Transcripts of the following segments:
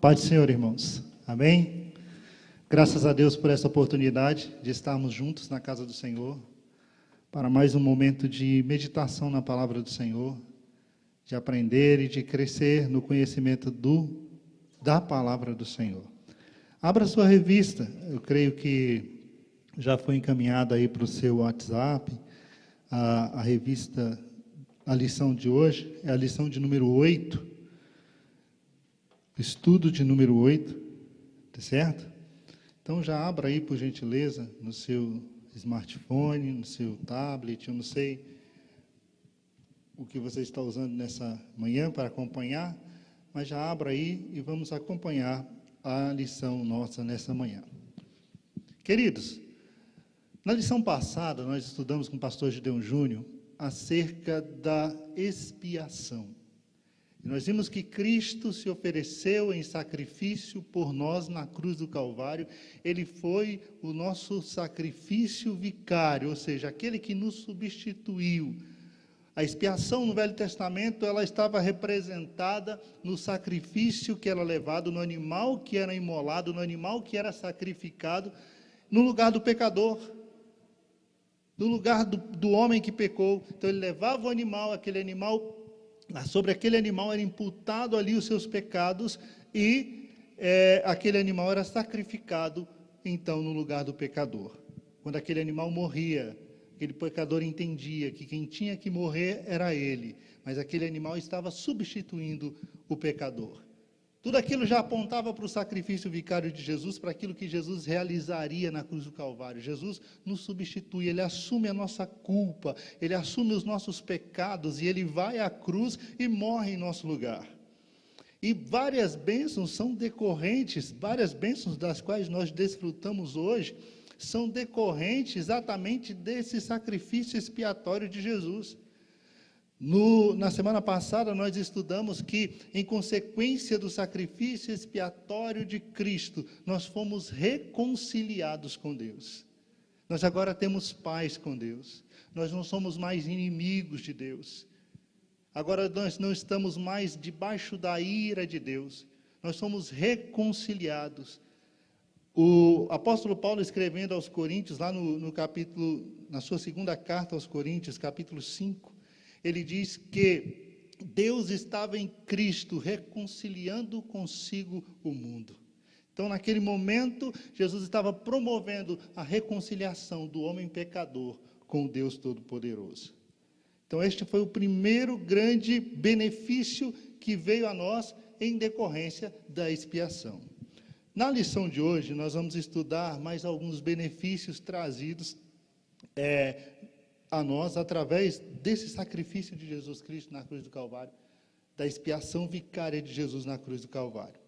paz do Senhor, irmãos. Amém? Graças a Deus por essa oportunidade de estarmos juntos na casa do Senhor, para mais um momento de meditação na palavra do Senhor, de aprender e de crescer no conhecimento da palavra do Senhor. Abra sua revista, eu creio que já foi encaminhada aí para o seu WhatsApp, a revista, a lição de hoje, é a lição de número 8, estudo de número 8, tá certo? Então já abra aí, por gentileza, no seu smartphone, no seu tablet, eu não sei o que você está usando nessa manhã para acompanhar, mas já abra aí e vamos acompanhar a lição nossa nessa manhã. Queridos, na lição passada nós estudamos com o pastor Gideon Júnior acerca da expiação. E nós vimos que Cristo se ofereceu em sacrifício por nós na cruz do Calvário. Ele foi o nosso sacrifício vicário, ou seja, aquele que nos substituiu. A expiação no Velho Testamento, ela estava representada no sacrifício que era levado, no animal que era imolado, no animal que era sacrificado, no lugar do pecador, no lugar do homem que pecou. Então ele levava o animal, aquele animal, sobre aquele animal era imputado ali os seus pecados e aquele animal era sacrificado, então, no lugar do pecador. Quando aquele animal morria, aquele pecador entendia que quem tinha que morrer era ele, mas aquele animal estava substituindo o pecador. Tudo aquilo já apontava para o sacrifício vicário de Jesus, para aquilo que Jesus realizaria na cruz do Calvário. Jesus nos substitui, Ele assume a nossa culpa, Ele assume os nossos pecados e Ele vai à cruz e morre em nosso lugar. E várias bênçãos são decorrentes, várias bênçãos das quais nós desfrutamos hoje, são decorrentes exatamente desse sacrifício expiatório de Jesus. Na semana passada nós estudamos que, em consequência do sacrifício expiatório de Cristo, nós fomos reconciliados com Deus. Nós agora temos paz com Deus. Nós não somos mais inimigos de Deus. Agora nós não estamos mais debaixo da ira de Deus. Nós somos reconciliados. O apóstolo Paulo, escrevendo aos Coríntios, lá na sua segunda carta aos Coríntios, capítulo 5, ele diz que Deus estava em Cristo reconciliando consigo o mundo. Então, naquele momento, Jesus estava promovendo a reconciliação do homem pecador com o Deus Todo-Poderoso. Então, este foi o primeiro grande benefício que veio a nós em decorrência da expiação. Na lição de hoje, nós vamos estudar mais alguns benefícios trazidos a nós, através desse sacrifício de Jesus Cristo na cruz do Calvário, da expiação vicária de Jesus na cruz do Calvário.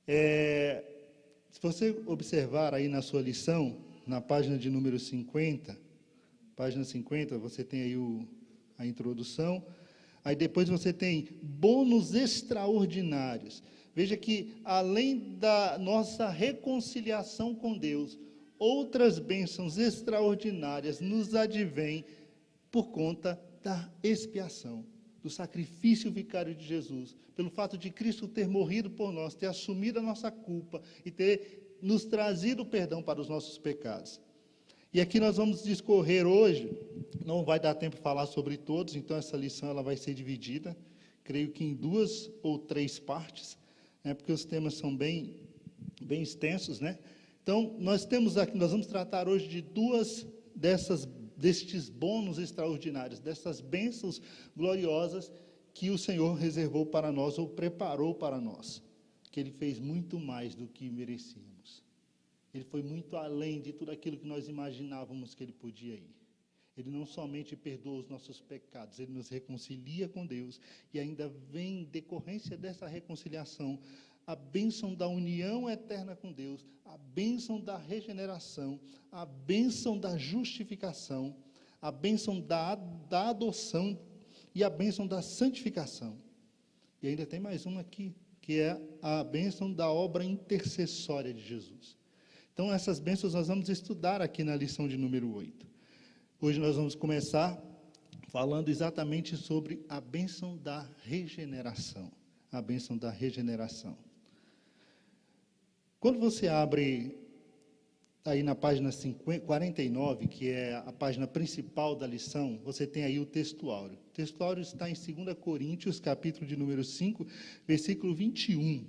Se você observar aí na sua lição, na página de número 50, página 50, você tem aí a introdução, aí depois você tem bônus extraordinários. Veja que, além da nossa reconciliação com Deus, outras bênçãos extraordinárias nos advêm por conta da expiação, do sacrifício vicário de Jesus, pelo fato de Cristo ter morrido por nós, ter assumido a nossa culpa e ter nos trazido o perdão para os nossos pecados. E aqui nós vamos discorrer hoje, não vai dar tempo de falar sobre todos, então essa lição ela vai ser dividida, creio que em 2 ou 3 partes, porque os temas são bem extensos, né? Então, nós vamos tratar hoje de 2 destes bônus extraordinários, dessas bênçãos gloriosas que o Senhor reservou para nós, ou preparou para nós, que Ele fez muito mais do que merecíamos. Ele foi muito além de tudo aquilo que nós imaginávamos que Ele podia ir. Ele não somente perdoa os nossos pecados, Ele nos reconcilia com Deus, e ainda vem, em decorrência dessa reconciliação, a bênção da união eterna com Deus, a bênção da regeneração, a bênção da justificação, a bênção da adoção e a bênção da santificação. E ainda tem mais uma aqui, que é a bênção da obra intercessória de Jesus. Então, essas bênçãos nós vamos estudar aqui na lição de número 8. Hoje nós vamos começar falando exatamente sobre a bênção da regeneração. A bênção da regeneração. Quando você abre aí na página 49, que é a página principal da lição, você tem aí o textuário. O textuário está em 2 Coríntios, capítulo de número 5, versículo 21. O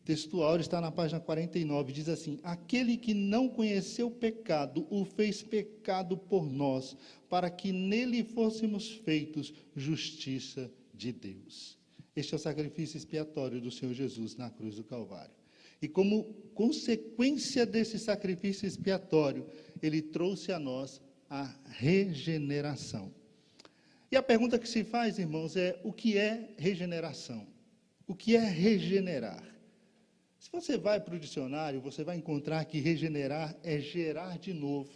textuário está na página 49, diz assim: aquele que não conheceu o pecado, o fez pecado por nós, para que nele fôssemos feitos justiça de Deus. Este é o sacrifício expiatório do Senhor Jesus na cruz do Calvário. E como consequência desse sacrifício expiatório, ele trouxe a nós a regeneração. E a pergunta que se faz, irmãos, é: o que é regeneração? O que é regenerar? Se você vai para o dicionário, você vai encontrar que regenerar é gerar de novo,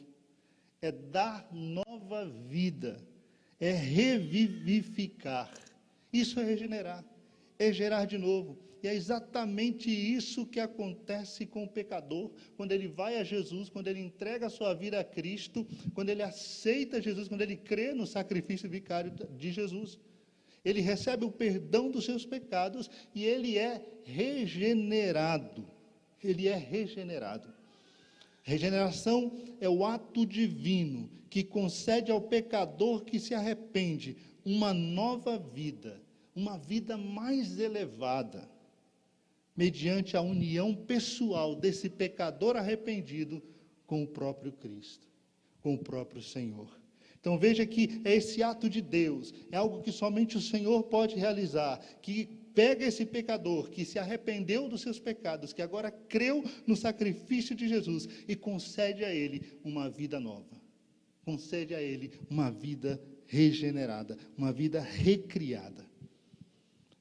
é dar nova vida, é revivificar. Isso é regenerar, é gerar de novo. E é exatamente isso que acontece com o pecador, quando ele vai a Jesus, quando ele entrega a sua vida a Cristo, quando ele aceita Jesus, quando ele crê no sacrifício vicário de Jesus. Ele recebe o perdão dos seus pecados e ele é regenerado. Ele é regenerado. Regeneração é o ato divino que concede ao pecador que se arrepende uma nova vida, uma vida mais elevada, mediante a união pessoal desse pecador arrependido com o próprio Cristo, com o próprio Senhor. Então veja que é esse ato de Deus, é algo que somente o Senhor pode realizar, que pega esse pecador que se arrependeu dos seus pecados, que agora creu no sacrifício de Jesus e concede a ele uma vida nova, concede a ele uma vida regenerada, uma vida recriada.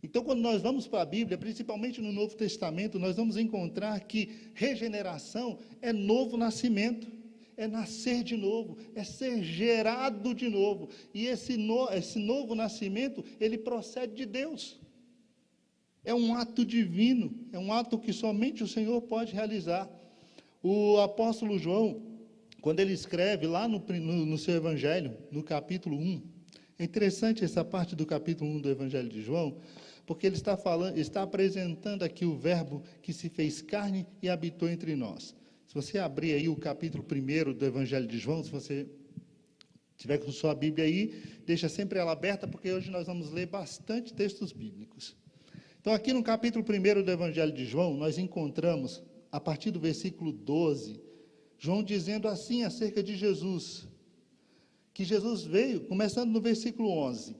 Então, quando nós vamos para a Bíblia, principalmente no Novo Testamento, nós vamos encontrar que regeneração é novo nascimento, é nascer de novo, é ser gerado de novo. E esse novo nascimento, ele procede de Deus. É um ato divino, é um ato que somente o Senhor pode realizar. O apóstolo João, quando ele escreve lá no seu Evangelho, no capítulo 1, é interessante essa parte do capítulo 1 do Evangelho de João, porque ele está apresentando aqui o verbo que se fez carne e habitou entre nós. Se você abrir aí o capítulo 1 do Evangelho de João, se você tiver com sua Bíblia aí, deixa sempre ela aberta, porque hoje nós vamos ler bastante textos bíblicos. Então, aqui no capítulo 1 do Evangelho de João, nós encontramos, a partir do versículo 12, João dizendo assim acerca de Jesus, que Jesus veio, começando no versículo 11,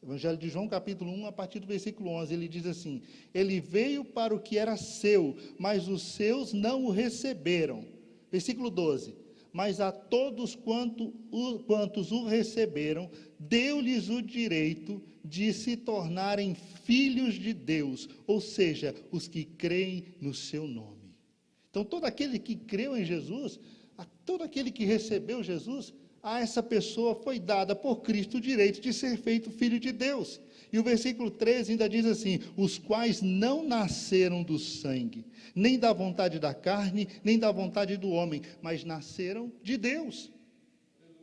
Evangelho de João, capítulo 1, a partir do versículo 11, ele diz assim: ele veio para o que era seu, mas os seus não o receberam. Versículo 12, mas a todos quantos o receberam, deu-lhes o direito de se tornarem filhos de Deus, ou seja, os que creem no seu nome. Então, todo aquele que creu em Jesus, todo aquele que recebeu Jesus, a essa pessoa foi dada por Cristo o direito de ser feito filho de Deus. E o versículo 13 ainda diz assim: os quais não nasceram do sangue, nem da vontade da carne, nem da vontade do homem, mas nasceram de Deus.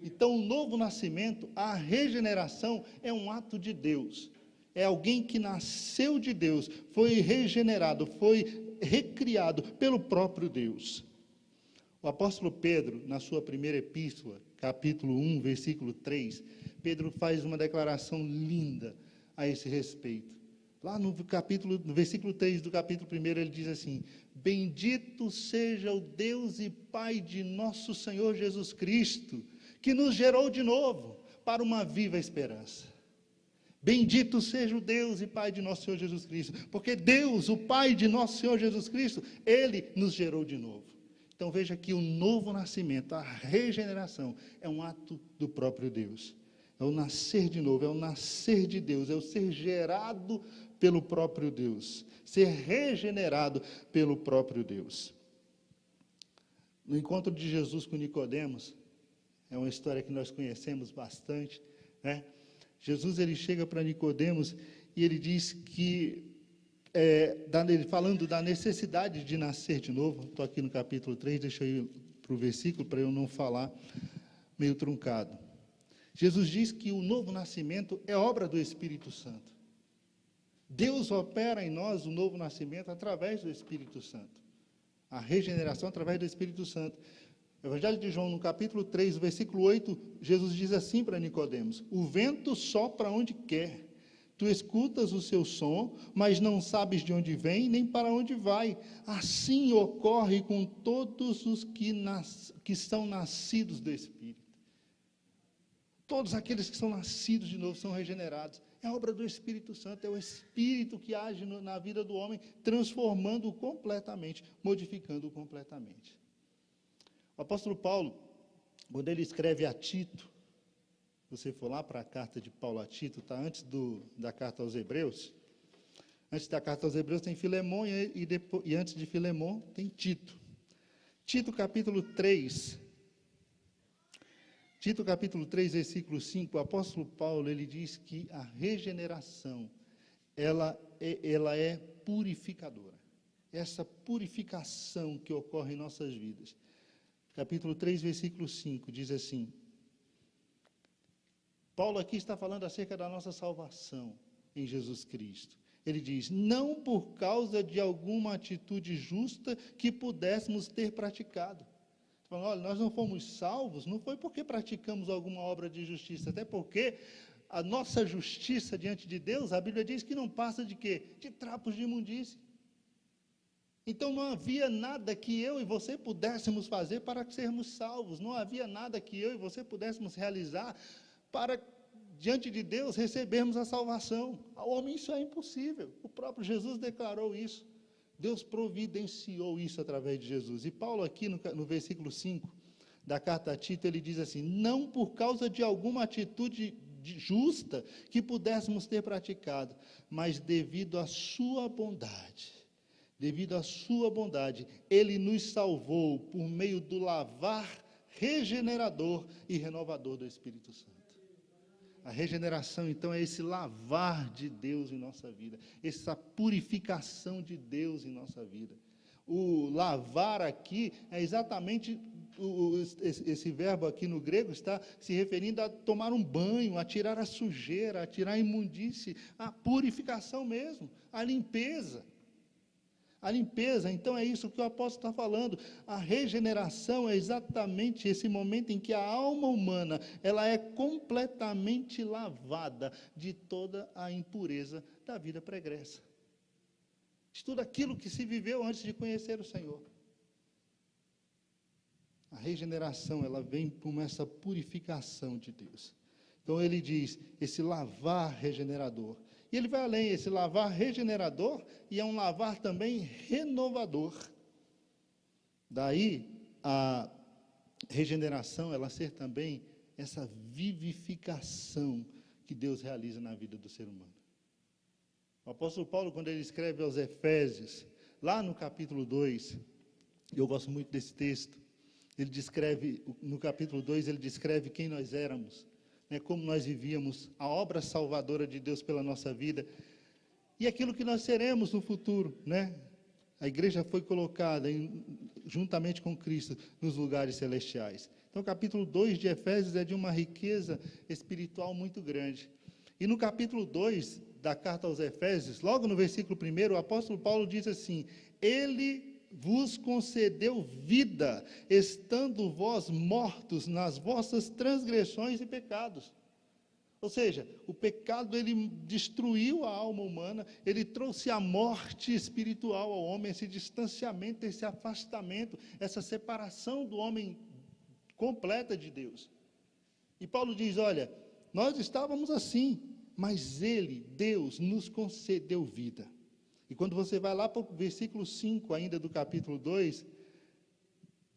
Então, o novo nascimento, a regeneração, é um ato de Deus. É alguém que nasceu de Deus, foi regenerado, foi recriado pelo próprio Deus. O apóstolo Pedro, na sua primeira epístola, capítulo 1, versículo 3, Pedro faz uma declaração linda a esse respeito. Lá no versículo 3 do capítulo 1, ele diz assim: bendito seja o Deus e Pai de nosso Senhor Jesus Cristo, que nos gerou de novo para uma viva esperança. Bendito seja o Deus e Pai de nosso Senhor Jesus Cristo, porque Deus, o Pai de nosso Senhor Jesus Cristo, Ele nos gerou de novo. Então veja que o novo nascimento, a regeneração, é um ato do próprio Deus. É o nascer de novo, é o nascer de Deus, é o ser gerado pelo próprio Deus, ser regenerado pelo próprio Deus. No encontro de Jesus com Nicodemos, é uma história que nós conhecemos bastante, né? Jesus, ele chega para Nicodemos e ele diz que, falando da necessidade de nascer de novo, estou aqui no capítulo 3, deixa eu ir para o versículo, para eu não falar meio truncado. Jesus diz que o novo nascimento é obra do Espírito Santo. Deus opera em nós o novo nascimento através do Espírito Santo. A regeneração através do Espírito Santo. Evangelho de João, no capítulo 3, versículo 8, Jesus diz assim para Nicodemos: o vento sopra onde quer. Tu escutas o seu som, mas não sabes de onde vem, nem para onde vai. Assim ocorre com todos os que são nascidos do Espírito. Todos aqueles que são nascidos de novo, são regenerados. É a obra do Espírito Santo, é o Espírito que age na vida do homem, transformando-o completamente, modificando-o completamente. O apóstolo Paulo, quando ele escreve a Tito, se você for lá para a carta de Paulo a Tito, está antes da carta aos Hebreus. Antes da carta aos Hebreus tem Filemão e antes de Filemão tem Tito. Tito capítulo 3, versículo 5, o apóstolo Paulo, ele diz que a regeneração, ela é purificadora. Essa purificação que ocorre em nossas vidas. Capítulo 3, versículo 5, diz assim, Paulo aqui está falando acerca da nossa salvação em Jesus Cristo. Ele diz, não por causa de alguma atitude justa que pudéssemos ter praticado. Falando, olha, nós não fomos salvos, não foi porque praticamos alguma obra de justiça, até porque a nossa justiça diante de Deus, a Bíblia diz que não passa de quê? De trapos de imundície. Então não havia nada que eu e você pudéssemos fazer para sermos salvos, não havia nada que eu e você pudéssemos realizar para, diante de Deus, recebermos a salvação. Ao homem isso é impossível, o próprio Jesus declarou isso. Deus providenciou isso através de Jesus. E Paulo aqui no versículo 5 da carta a Tito, ele diz assim, não por causa de alguma atitude justa que pudéssemos ter praticado, mas devido à sua bondade. Devido à sua bondade, Ele nos salvou por meio do lavar regenerador e renovador do Espírito Santo. A regeneração, então, é esse lavar de Deus em nossa vida, essa purificação de Deus em nossa vida. O lavar aqui é exatamente, esse verbo aqui no grego está se referindo a tomar um banho, a tirar a sujeira, a tirar a imundície, a purificação mesmo, a limpeza. A limpeza, então, é isso que o apóstolo está falando. A regeneração é exatamente esse momento em que a alma humana, ela é completamente lavada de toda a impureza da vida pregressa. De tudo aquilo que se viveu antes de conhecer o Senhor. A regeneração, ela vem com essa purificação de Deus. Então, ele diz, esse lavar regenerador. E ele vai além, esse lavar regenerador, e é um lavar também renovador. Daí, a regeneração, ela ser também essa vivificação que Deus realiza na vida do ser humano. O apóstolo Paulo, quando ele escreve aos Efésios, lá no capítulo 2, eu gosto muito desse texto, ele descreve, no capítulo 2, ele descreve quem nós éramos, como nós vivíamos, a obra salvadora de Deus pela nossa vida, e aquilo que nós seremos no futuro, A igreja foi colocada juntamente com Cristo nos lugares celestiais. Então, o capítulo 2 de Efésios é de uma riqueza espiritual muito grande. E no capítulo 2 da carta aos Efésios, logo no versículo 1, o apóstolo Paulo diz assim, Ele vos concedeu vida, estando vós mortos nas vossas transgressões e pecados. Ou seja, o pecado, ele destruiu a alma humana, ele trouxe a morte espiritual ao homem, esse distanciamento, esse afastamento, essa separação do homem completa de Deus. E Paulo diz, olha, nós estávamos assim, mas Ele, Deus, nos concedeu vida. E quando você vai lá para o versículo 5 ainda do capítulo 2,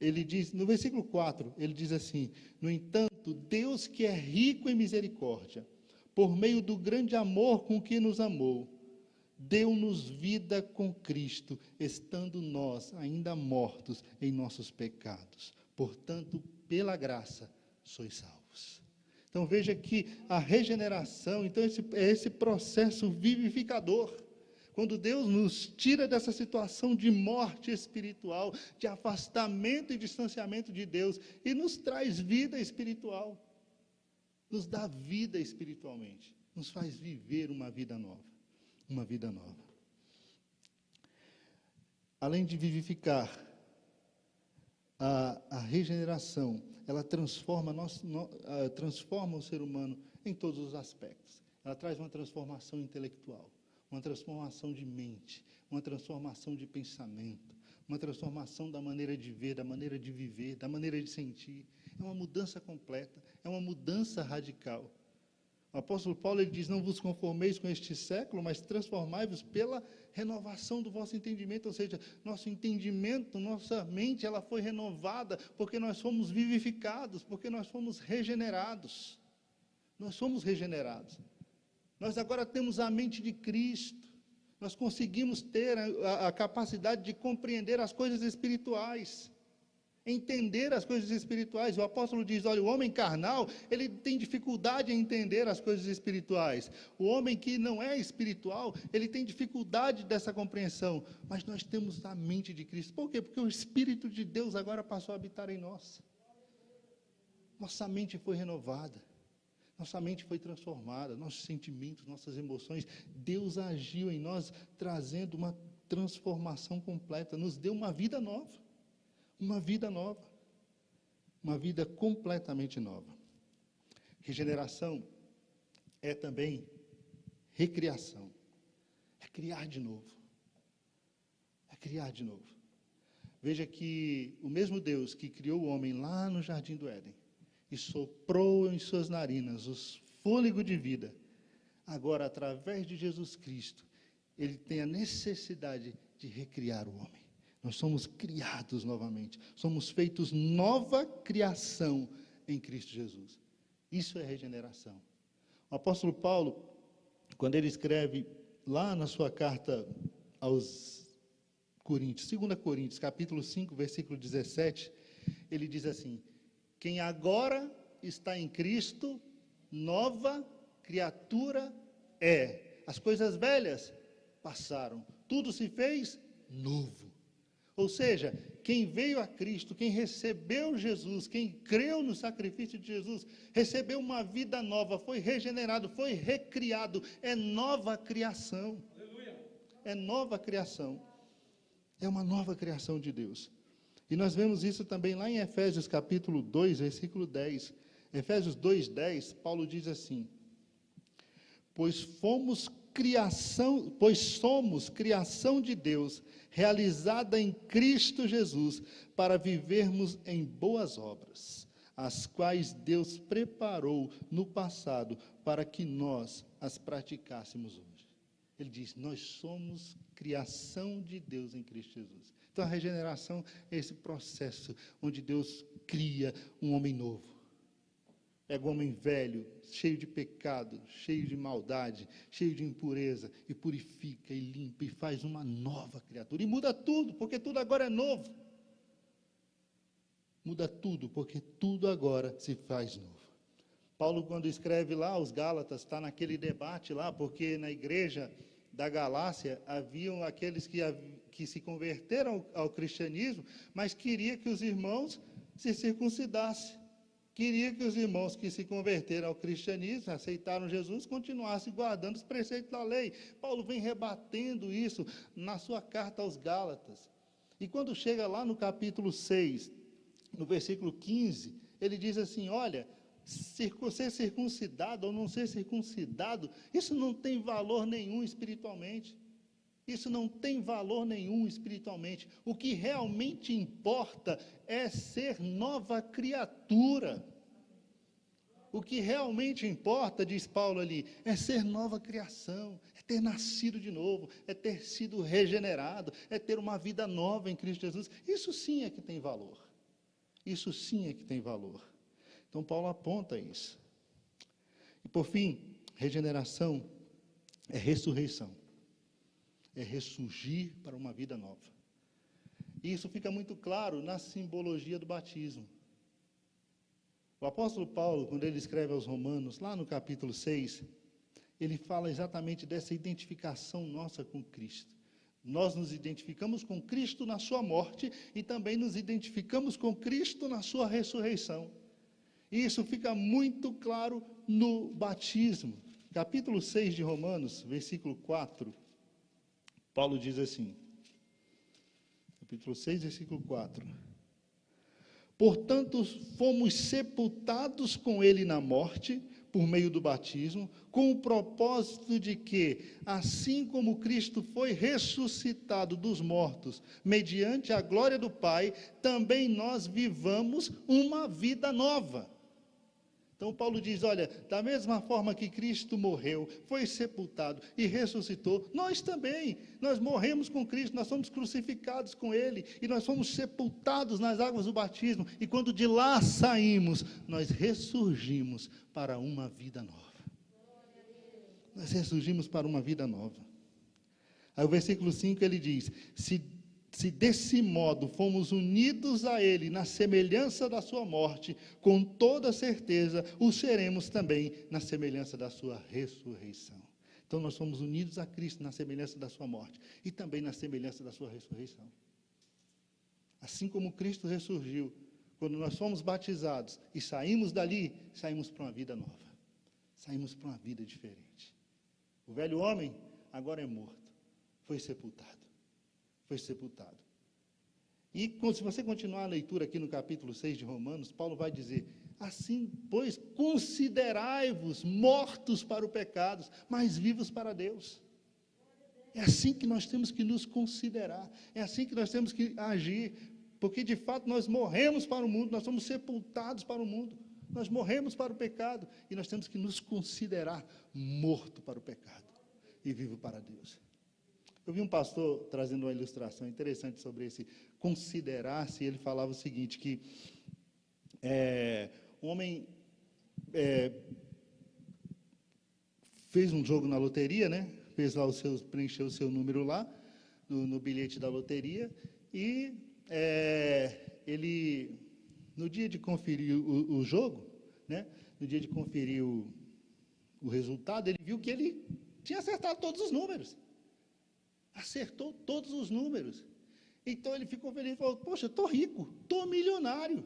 ele diz, no versículo 4, ele diz assim, no entanto, Deus que é rico em misericórdia, por meio do grande amor com que nos amou, deu-nos vida com Cristo, estando nós ainda mortos em nossos pecados. Portanto, pela graça, sois salvos. Então, veja que a regeneração, então, é esse processo vivificador. Quando Deus nos tira dessa situação de morte espiritual, de afastamento e distanciamento de Deus, e nos traz vida espiritual, nos dá vida espiritualmente, nos faz viver uma vida nova, uma vida nova. Além de vivificar, A regeneração, ela transforma, transforma o ser humano em todos os aspectos. Ela traz uma transformação intelectual, uma transformação de mente, uma transformação de pensamento, uma transformação da maneira de ver, da maneira de viver, da maneira de sentir. É uma mudança completa, é uma mudança radical. O apóstolo Paulo ele diz, não vos conformeis com este século, mas transformai-vos pela renovação do vosso entendimento, ou seja, nosso entendimento, nossa mente, ela foi renovada, porque nós fomos vivificados, porque nós fomos regenerados. Nós somos regenerados. Nós agora temos a mente de Cristo, nós conseguimos ter a capacidade de compreender as coisas espirituais, entender as coisas espirituais. O apóstolo diz, olha, o homem carnal, ele tem dificuldade em entender as coisas espirituais. O homem que não é espiritual, ele tem dificuldade dessa compreensão. Mas nós temos a mente de Cristo. Por quê? Porque o Espírito de Deus agora passou a habitar em nós. Nossa mente foi renovada. Nossa mente foi transformada, nossos sentimentos, nossas emoções. Deus agiu em nós, trazendo uma transformação completa. Nos deu uma vida nova. Uma vida nova, uma vida completamente nova. Regeneração é também recriação, é criar de novo, é criar de novo. Veja que o mesmo Deus que criou o homem lá no Jardim do Éden e soprou em suas narinas o fôlego de vida, agora, através de Jesus Cristo, Ele tem a necessidade de recriar o homem. Nós somos criados novamente, somos feitos nova criação em Cristo Jesus. Isso é regeneração. O apóstolo Paulo, quando ele escreve lá na sua carta aos Coríntios, 2 Coríntios, capítulo 5, versículo 17, ele diz assim, quem agora está em Cristo, nova criatura é. As coisas velhas passaram, tudo se fez novo. Ou seja, quem veio a Cristo, quem recebeu Jesus, quem creu no sacrifício de Jesus, recebeu uma vida nova, foi regenerado, foi recriado, é nova criação. Aleluia. É nova criação. É uma nova criação de Deus. E nós vemos isso também lá em Efésios capítulo 2, versículo 10. Efésios 2:10, Paulo diz assim, pois somos criação de Deus, realizada em Cristo Jesus, para vivermos em boas obras, as quais Deus preparou no passado, para que nós as praticássemos hoje. Ele diz, nós somos criação de Deus em Cristo Jesus. Então a regeneração é esse processo, onde Deus cria um homem novo. Pega o homem velho, cheio de pecado, cheio de maldade, cheio de impureza, e purifica, e limpa, e faz uma nova criatura. E muda tudo, porque tudo agora é novo. Muda tudo, porque tudo agora se faz novo. Paulo, quando escreve lá aos Gálatas, está naquele debate lá, porque na igreja da Galácia haviam aqueles que se converteram ao cristianismo, mas queria que os irmãos se circuncidassem. Queria que os irmãos que se converteram ao cristianismo, aceitaram Jesus, continuassem guardando os preceitos da lei. Paulo vem rebatendo isso na sua carta aos Gálatas. E quando chega lá no capítulo 6, no versículo 15, ele diz assim, olha, ser circuncidado ou não ser circuncidado, isso não tem valor nenhum espiritualmente. Isso não tem valor nenhum espiritualmente. O que realmente importa é ser nova criatura. O que realmente importa, diz Paulo ali, é ser nova criação, é ter nascido de novo, é ter sido regenerado, é ter uma vida nova em Cristo Jesus. Isso sim é que tem valor. Isso sim é que tem valor. Então Paulo aponta isso. E por fim, regeneração é ressurreição. É ressurgir para uma vida nova. E isso fica muito claro na simbologia do batismo. O apóstolo Paulo, quando ele escreve aos Romanos, lá no capítulo 6, ele fala exatamente dessa identificação nossa com Cristo. Nós nos identificamos com Cristo na sua morte e também nos identificamos com Cristo na sua ressurreição. E isso fica muito claro no batismo. Capítulo 6 de Romanos, versículo 4. Paulo diz assim, capítulo 6, versículo 4, Portanto, fomos sepultados com ele na morte, por meio do batismo, com o propósito de que, assim como Cristo foi ressuscitado dos mortos, mediante a glória do Pai, também nós vivamos uma vida nova. Então Paulo diz, olha, da mesma forma que Cristo morreu, foi sepultado e ressuscitou, nós também, nós morremos com Cristo, nós somos crucificados com Ele, e nós fomos sepultados nas águas do batismo, e quando de lá saímos, nós ressurgimos para uma vida nova. Nós ressurgimos para uma vida nova. Aí o versículo 5 ele diz, se desse modo fomos unidos a Ele na semelhança da sua morte, com toda certeza o seremos também na semelhança da sua ressurreição. Então nós somos unidos a Cristo na semelhança da sua morte e também na semelhança da sua ressurreição. Assim como Cristo ressurgiu, quando nós fomos batizados e saímos dali, saímos para uma vida nova. Saímos para uma vida diferente. O velho homem agora é morto, foi sepultado. Foi sepultado. E se você continuar a leitura aqui no capítulo 6 de Romanos, Paulo vai dizer, assim, pois, considerai-vos mortos para o pecado, mas vivos para Deus. É assim que nós temos que nos considerar, é assim que nós temos que agir, porque de fato nós morremos para o mundo, nós somos sepultados para o mundo, nós morremos para o pecado, e nós temos que nos considerar morto para o pecado e vivo para Deus. Eu vi um pastor trazendo uma ilustração interessante sobre esse considerar-se. Ele falava o seguinte, que um homem fez um jogo na loteria, né? Fez lá preencheu o seu número lá, no bilhete da loteria, e ele, no dia de conferir o jogo, né? No dia de conferir o resultado, ele viu que ele tinha acertado todos os números. Acertou todos os números. Então ele ficou feliz e falou, poxa, estou rico, estou milionário,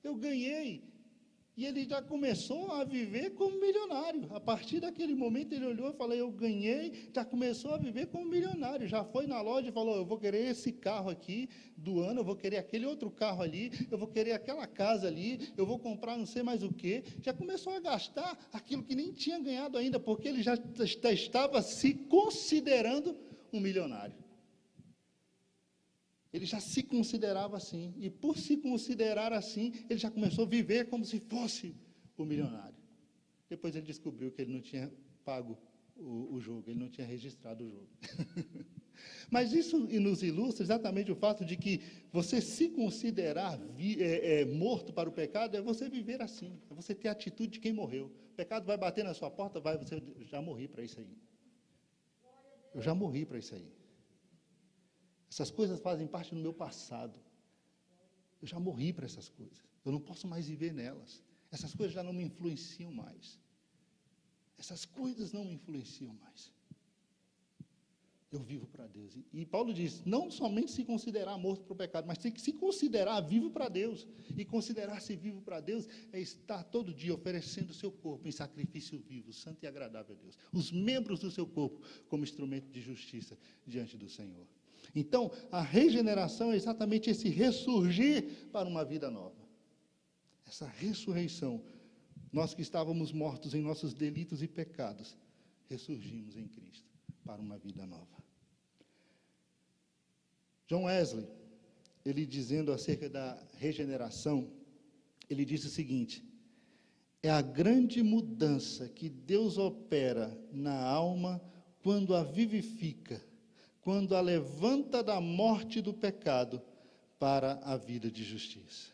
eu ganhei. E ele já começou a viver como milionário. A partir daquele momento ele olhou e falou, eu ganhei, já começou a viver como milionário. Já foi na loja e falou, eu vou querer esse carro aqui do ano, eu vou querer aquele outro carro ali, eu vou querer aquela casa ali, eu vou comprar não sei mais o quê. Já começou a gastar aquilo que nem tinha ganhado ainda, porque ele já estava se considerando um milionário. Ele já se considerava assim, e por se considerar assim, ele já começou a viver como se fosse o milionário. Depois ele descobriu que ele não tinha pago o jogo, ele não tinha registrado o jogo. Mas isso nos ilustra exatamente o fato de que você se considerar morto para o pecado é você viver assim, é você ter a atitude de quem morreu. O pecado vai bater na sua porta, você já morri para isso aí. Eu já morri para isso aí. Essas coisas fazem parte do meu passado. Eu já morri para essas coisas. Eu não posso mais viver nelas. Essas coisas já não me influenciam mais. Essas coisas não me influenciam mais. Eu vivo para Deus. E Paulo diz, não somente se considerar morto para o pecado, mas tem que se considerar vivo para Deus. E considerar-se vivo para Deus é estar todo dia oferecendo o seu corpo em sacrifício vivo, santo e agradável a Deus. Os membros do seu corpo como instrumento de justiça diante do Senhor. Então, a regeneração é exatamente esse ressurgir para uma vida nova. Essa ressurreição. Nós que estávamos mortos em nossos delitos e pecados, ressurgimos em Cristo para uma vida nova. John Wesley, ele dizendo acerca da regeneração, ele disse o seguinte, é a grande mudança que Deus opera na alma quando a vivifica, quando a levanta da morte do pecado para a vida de justiça.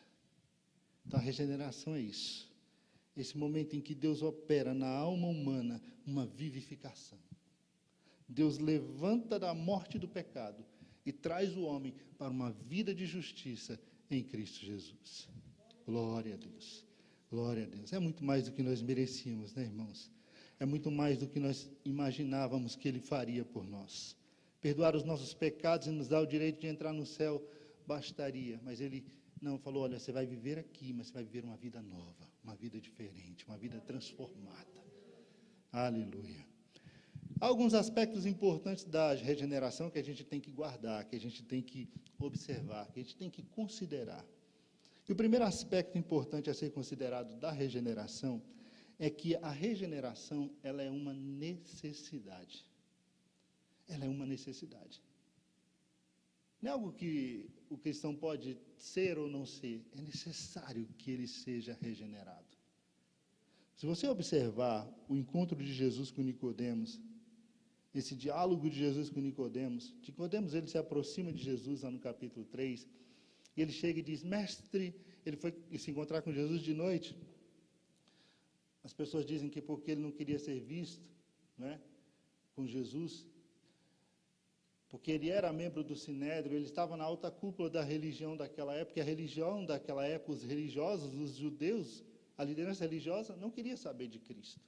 Então, a regeneração é isso. Esse momento em que Deus opera na alma humana uma vivificação. Deus levanta da morte do pecado e traz o homem para uma vida de justiça em Cristo Jesus. Glória a Deus. Glória a Deus. É muito mais do que nós merecíamos, né, irmãos? É muito mais do que nós imaginávamos que Ele faria por nós. Perdoar os nossos pecados e nos dar o direito de entrar no céu, bastaria. Mas Ele não falou, olha, você vai viver aqui, mas você vai viver uma vida nova, uma vida diferente, uma vida transformada. Aleluia. Há alguns aspectos importantes da regeneração que a gente tem que guardar, que a gente tem que observar, que a gente tem que considerar. E o primeiro aspecto importante a ser considerado da regeneração é que a regeneração, ela é uma necessidade. Ela é uma necessidade. Não é algo que o cristão pode ser ou não ser, é necessário que ele seja regenerado. Se você observar o encontro de Jesus com Nicodemos, esse diálogo de Jesus com Nicodemos, ele se aproxima de Jesus lá no capítulo 3, e ele chega e diz, mestre, ele foi se encontrar com Jesus de noite. As pessoas dizem que porque ele não queria ser visto, né, com Jesus, porque ele era membro do Sinédrio, ele estava na alta cúpula da religião daquela época, e a religião daquela época, os religiosos, os judeus, a liderança religiosa não queria saber de Cristo.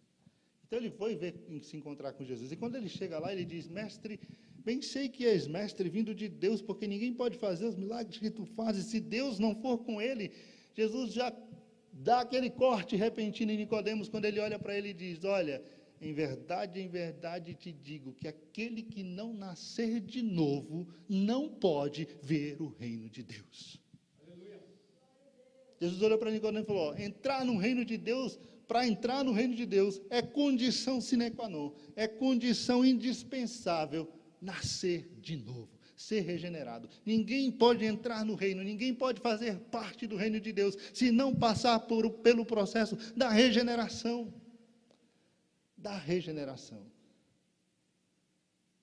Então ele foi se encontrar com Jesus, e quando ele chega lá, ele diz, mestre, bem sei que és mestre vindo de Deus, porque ninguém pode fazer os milagres que tu fazes, se Deus não for com ele. Jesus já dá aquele corte repentino em Nicodemos, quando ele olha para ele e diz, olha, em verdade te digo que aquele que não nascer de novo não pode ver o reino de Deus. Aleluia. Jesus olhou para Nicodemos e falou, entrar no reino de Deus, para entrar no reino de Deus é condição sine qua non, é condição indispensável nascer de novo, ser regenerado. Ninguém pode entrar no reino, ninguém pode fazer parte do reino de Deus se não passar pelo processo da regeneração. Da regeneração.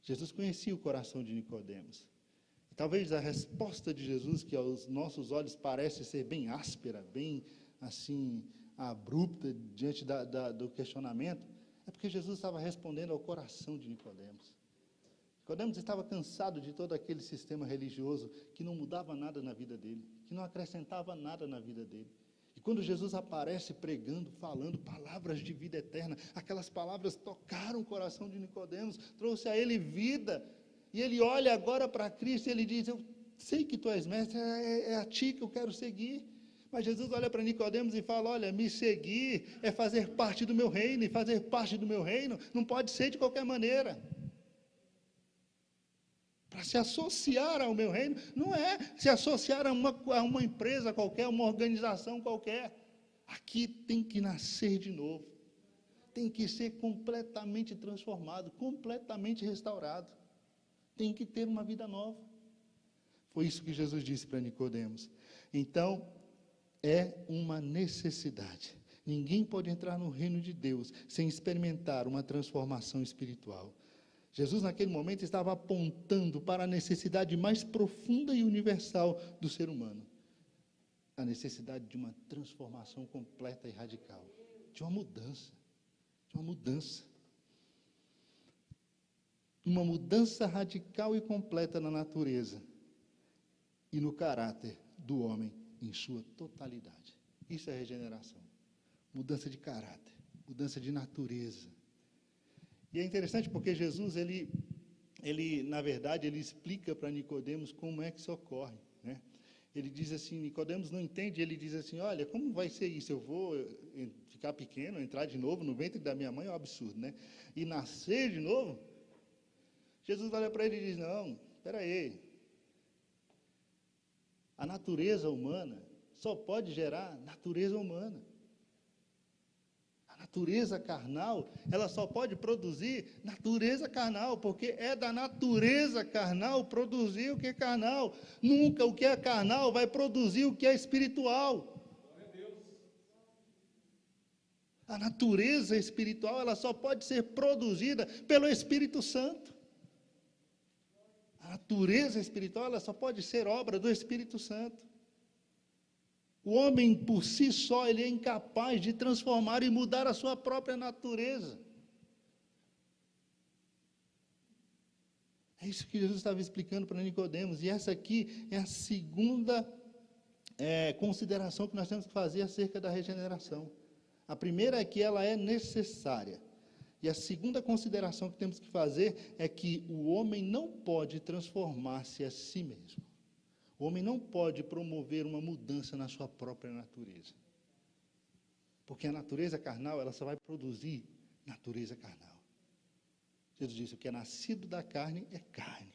Jesus conhecia o coração de Nicodemos. Talvez a resposta de Jesus, que aos nossos olhos parece ser bem áspera, bem assim, abrupta diante do questionamento, é porque Jesus estava respondendo ao coração de Nicodemos. Nicodemos estava cansado de todo aquele sistema religioso que não mudava nada na vida dele, que não acrescentava nada na vida dele. E quando Jesus aparece pregando, falando palavras de vida eterna, aquelas palavras tocaram o coração de Nicodemos, trouxe a ele vida. E ele olha agora para Cristo e ele diz, eu sei que tu és mestre, é a ti que eu quero seguir. Mas Jesus olha para Nicodemos e fala, olha, me seguir é fazer parte do meu reino, e fazer parte do meu reino não pode ser de qualquer maneira. Para se associar ao meu reino, não é se associar a uma empresa qualquer, uma organização qualquer. Aqui tem que nascer de novo. Tem que ser completamente transformado, completamente restaurado. Tem que ter uma vida nova. Foi isso que Jesus disse para Nicodemos. Então, é uma necessidade. Ninguém pode entrar no reino de Deus sem experimentar uma transformação espiritual. Jesus, naquele momento, estava apontando para a necessidade mais profunda e universal do ser humano. A necessidade de uma transformação completa e radical. De uma mudança. De uma mudança. Uma mudança radical e completa na natureza e no caráter do homem em sua totalidade. Isso é regeneração. Mudança de caráter, mudança de natureza. E é interessante porque Jesus, na verdade, ele explica para Nicodemos como é que isso ocorre, né? Ele diz assim, Nicodemos não entende, ele diz assim, olha, como vai ser isso? Eu vou ficar pequeno, entrar de novo no ventre da minha mãe, é um absurdo, né? E nascer de novo? Jesus olha para ele e diz, não, espera aí. A natureza humana só pode gerar natureza humana. A natureza carnal, ela só pode produzir natureza carnal, porque é da natureza carnal produzir o que é carnal. Nunca o que é carnal vai produzir o que é espiritual. A natureza espiritual, ela só pode ser produzida pelo Espírito Santo. A natureza espiritual, ela só pode ser obra do Espírito Santo. O homem, por si só, ele é incapaz de transformar e mudar a sua própria natureza. É isso que Jesus estava explicando para Nicodemos. E essa aqui é a segunda consideração que nós temos que fazer acerca da regeneração. A primeira é que ela é necessária. E a segunda consideração que temos que fazer é que o homem não pode transformar-se a si mesmo. O homem não pode promover uma mudança na sua própria natureza. Porque a natureza carnal, ela só vai produzir natureza carnal. Jesus disse, o que é nascido da carne é carne.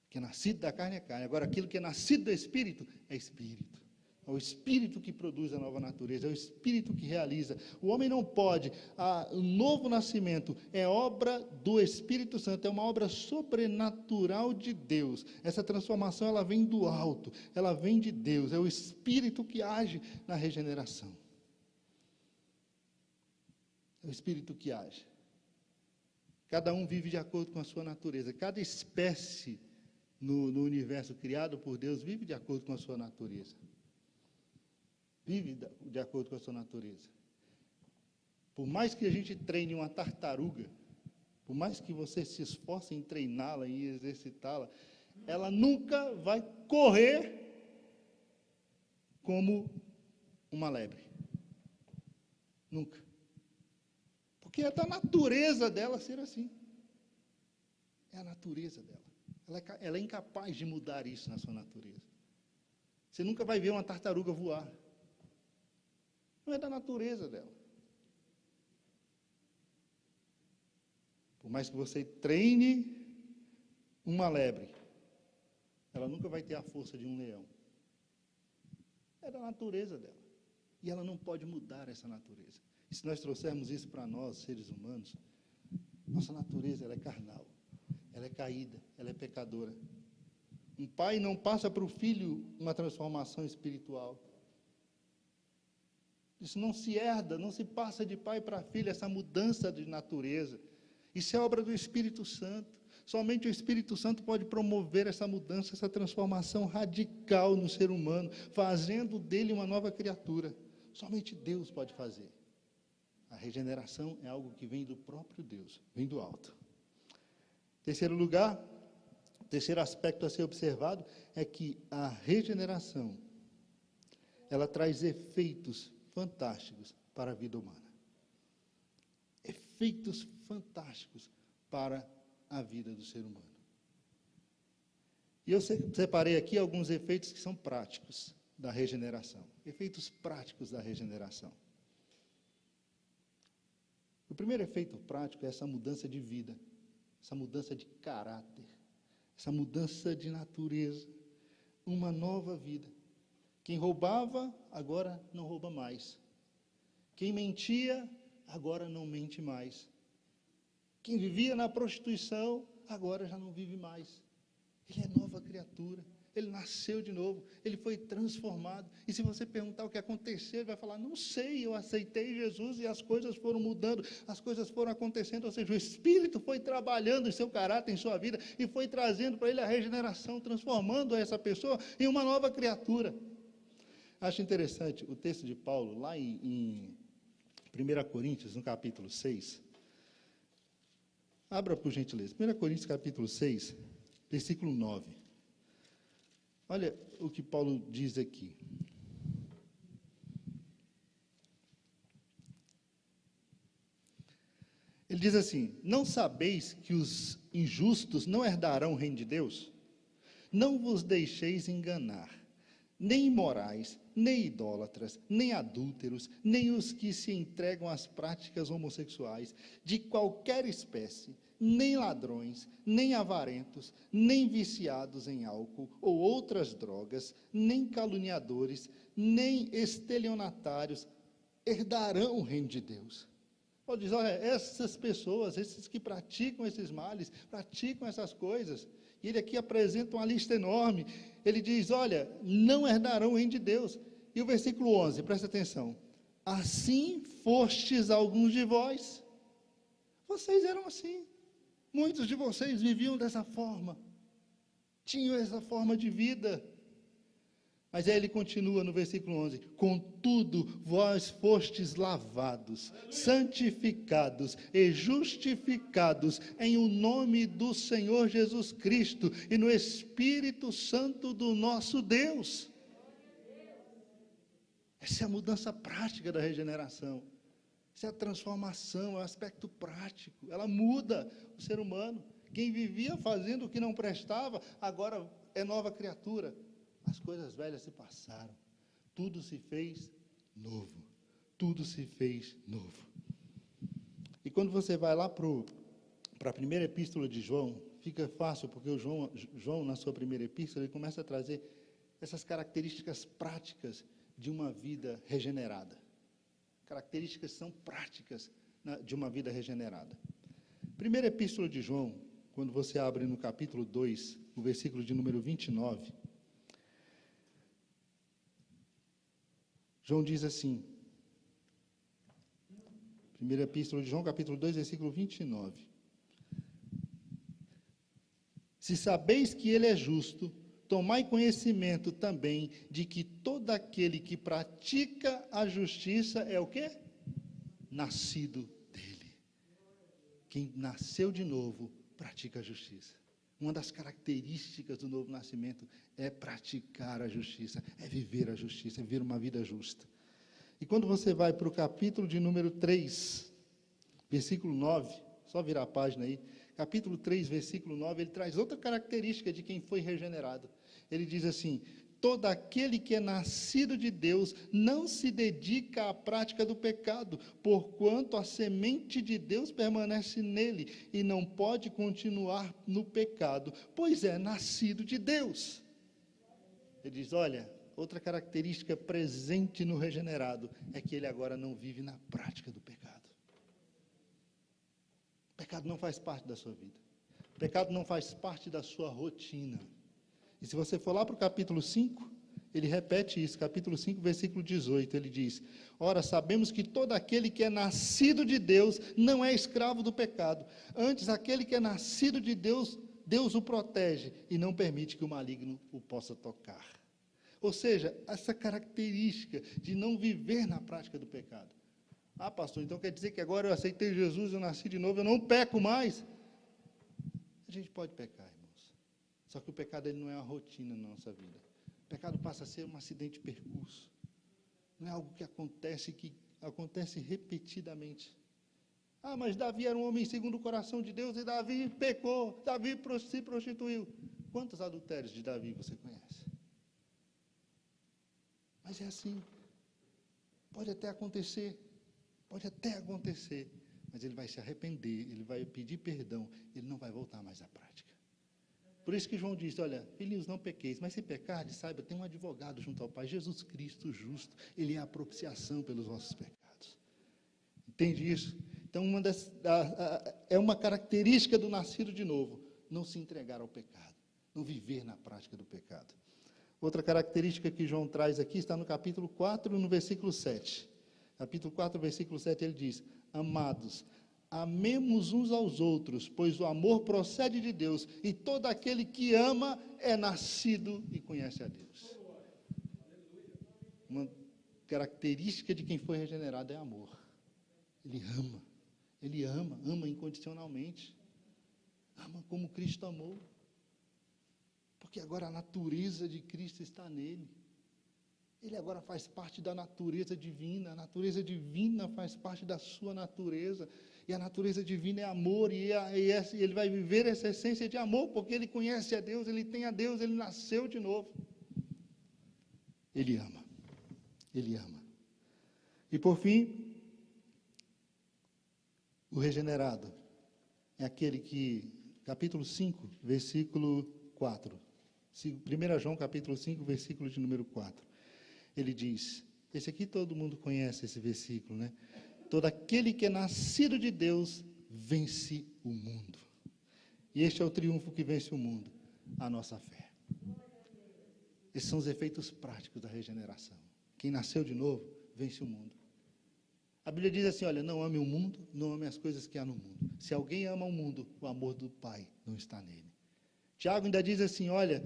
O que é nascido da carne é carne. Agora, aquilo que é nascido do Espírito é Espírito. É o Espírito que produz a nova natureza, é o Espírito que realiza. O homem não pode. O novo nascimento é obra do Espírito Santo, é uma obra sobrenatural de Deus. Essa transformação, ela vem do alto, ela vem de Deus, é o Espírito que age na regeneração. É o Espírito que age. Cada um vive de acordo com a sua natureza. Cada espécie no universo criado por Deus vive de acordo com a sua natureza. Vive de acordo com a sua natureza. Por mais que a gente treine uma tartaruga, por mais que você se esforce em treiná-la e exercitá-la, ela nunca vai correr como uma lebre. Nunca. Porque é da natureza dela ser assim. É a natureza dela. Ela é incapaz de mudar isso na sua natureza. Você nunca vai ver uma tartaruga voar. Não é da natureza dela. Por mais que você treine uma lebre, ela nunca vai ter a força de um leão. É da natureza dela. E ela não pode mudar essa natureza. E se nós trouxermos isso para nós, seres humanos, nossa natureza ela é carnal, ela é caída, ela é pecadora. Um pai não passa para o filho uma transformação espiritual. Isso não se herda, não se passa de pai para filho, essa mudança de natureza. Isso é obra do Espírito Santo. Somente o Espírito Santo pode promover essa mudança, essa transformação radical no ser humano, fazendo dele uma nova criatura. Somente Deus pode fazer. A regeneração é algo que vem do próprio Deus, vem do alto. Terceiro lugar, terceiro aspecto a ser observado é que a regeneração, ela traz efeitos fantásticos para a vida humana. Efeitos fantásticos para a vida do ser humano. E eu separei aqui alguns efeitos que são práticos da regeneração. Efeitos práticos da regeneração. O primeiro efeito prático é essa mudança de vida, essa mudança de caráter, essa mudança de natureza, uma nova vida. Quem roubava, agora não rouba mais. Quem mentia, agora não mente mais. Quem vivia na prostituição, agora já não vive mais. Ele é nova criatura. Ele nasceu de novo. Ele foi transformado. E se você perguntar o que aconteceu, ele vai falar, não sei, eu aceitei Jesus e as coisas foram mudando, as coisas foram acontecendo. Ou seja, o Espírito foi trabalhando em seu caráter, em sua vida, e foi trazendo para ele a regeneração, transformando essa pessoa em uma nova criatura. Acho interessante o texto de Paulo, lá em 1 Coríntios, no capítulo 6. Abra, por gentileza. 1 Coríntios, capítulo 6, versículo 9. Olha o que Paulo diz aqui. Ele diz assim, não sabeis que os injustos não herdarão o reino de Deus? Não vos deixeis enganar. Nem imorais, nem idólatras, nem adúlteros, nem os que se entregam às práticas homossexuais, de qualquer espécie, nem ladrões, nem avarentos, nem viciados em álcool ou outras drogas, nem caluniadores, nem estelionatários, herdarão o reino de Deus. Pode dizer, olha, essas pessoas, esses que praticam esses males, praticam essas coisas, e ele aqui apresenta uma lista enorme. Ele diz, olha, não herdarão o reino de Deus. E o versículo 11, presta atenção. Assim fostes alguns de vós. Vocês eram assim. Muitos de vocês viviam dessa forma. Tinham essa forma de vida. Mas aí ele continua no versículo 11, contudo, vós fostes lavados, santificados e justificados em o nome do Senhor Jesus Cristo e no Espírito Santo do nosso Deus. Essa é a mudança prática da regeneração. Essa é a transformação, é o aspecto prático. Ela muda o ser humano. Quem vivia fazendo o que não prestava, agora é nova criatura. As coisas velhas se passaram, tudo se fez novo, tudo se fez novo. E quando você vai lá para o para a primeira epístola de João, fica fácil, porque o João, na sua primeira epístola, ele começa a trazer essas características práticas de uma vida regenerada. Características são práticas de uma vida regenerada. Primeira epístola de João, quando você abre no capítulo 2, no versículo de número 29, João diz assim, primeira epístola de João, capítulo 2, versículo 29. Se sabeis que ele é justo, tomai conhecimento também de que todo aquele que pratica a justiça é o quê? Nascido dele. Quem nasceu de novo, pratica a justiça. Uma das características do novo nascimento é praticar a justiça, é viver a justiça, é viver uma vida justa. E quando você vai para o capítulo de número 3, versículo 9, só virar a página aí, capítulo 3, versículo 9, ele traz outra característica de quem foi regenerado. Ele diz assim: todo aquele que é nascido de Deus não se dedica à prática do pecado, porquanto a semente de Deus permanece nele e não pode continuar no pecado, pois é nascido de Deus. Ele diz, olha, outra característica presente no regenerado é que ele agora não vive na prática do pecado. O pecado não faz parte da sua vida. O pecado não faz parte da sua rotina. E se você for lá para o capítulo 5, ele repete isso, capítulo 5, versículo 18, ele diz, ora, sabemos que todo aquele que é nascido de Deus não é escravo do pecado. Antes, aquele que é nascido de Deus, Deus o protege e não permite que o maligno o possa tocar. Ou seja, essa característica de não viver na prática do pecado. Ah, pastor, então quer dizer que agora eu aceitei Jesus, eu nasci de novo, eu não peco mais? A gente pode pecar, irmãos. Só que o pecado ele não é uma rotina na nossa vida. O pecado passa a ser um acidente de percurso. Não é algo que acontece repetidamente. Ah, mas Davi era um homem segundo o coração de Deus e Davi pecou, Davi se prostituiu. Quantos adultérios de Davi você conhece? Mas é assim. Pode até acontecer, mas ele vai se arrepender, ele vai pedir perdão, ele não vai voltar mais à prática. Por isso que João diz, olha, filhinhos, não pequeis, mas se pecardes, saiba, tem um advogado junto ao Pai, Jesus Cristo justo, ele é a propiciação pelos vossos pecados. Entende isso? Então, é uma característica do nascido de novo, não se entregar ao pecado, não viver na prática do pecado. Outra característica que João traz aqui está no capítulo 4, no versículo 7. Capítulo 4, versículo 7, ele diz, amados, amemos uns aos outros, pois o amor procede de Deus, e todo aquele que ama é nascido e conhece a Deus. Uma característica de quem foi regenerado é amor. Ele ama incondicionalmente. Ama como Cristo amou. Porque agora a natureza de Cristo está nele. Ele agora faz parte da natureza divina. A natureza divina faz parte da sua natureza. E a natureza divina é amor. E ele vai viver essa essência de amor, porque ele conhece a Deus, ele tem a Deus, ele nasceu de novo. Ele ama. Ele ama. E por fim, o regenerado é aquele que, capítulo 5, versículo 4. 1 João, capítulo 5, versículo de número 4. Ele diz, esse aqui todo mundo conhece esse versículo, né? Todo aquele que é nascido de Deus vence o mundo. E este é o triunfo que vence o mundo, a nossa fé. Esses são os efeitos práticos da regeneração. Quem nasceu de novo, vence o mundo. A Bíblia diz assim, olha, não ame o mundo, não ame as coisas que há no mundo. Se alguém ama o mundo, o amor do Pai não está nele. Tiago ainda diz assim, olha,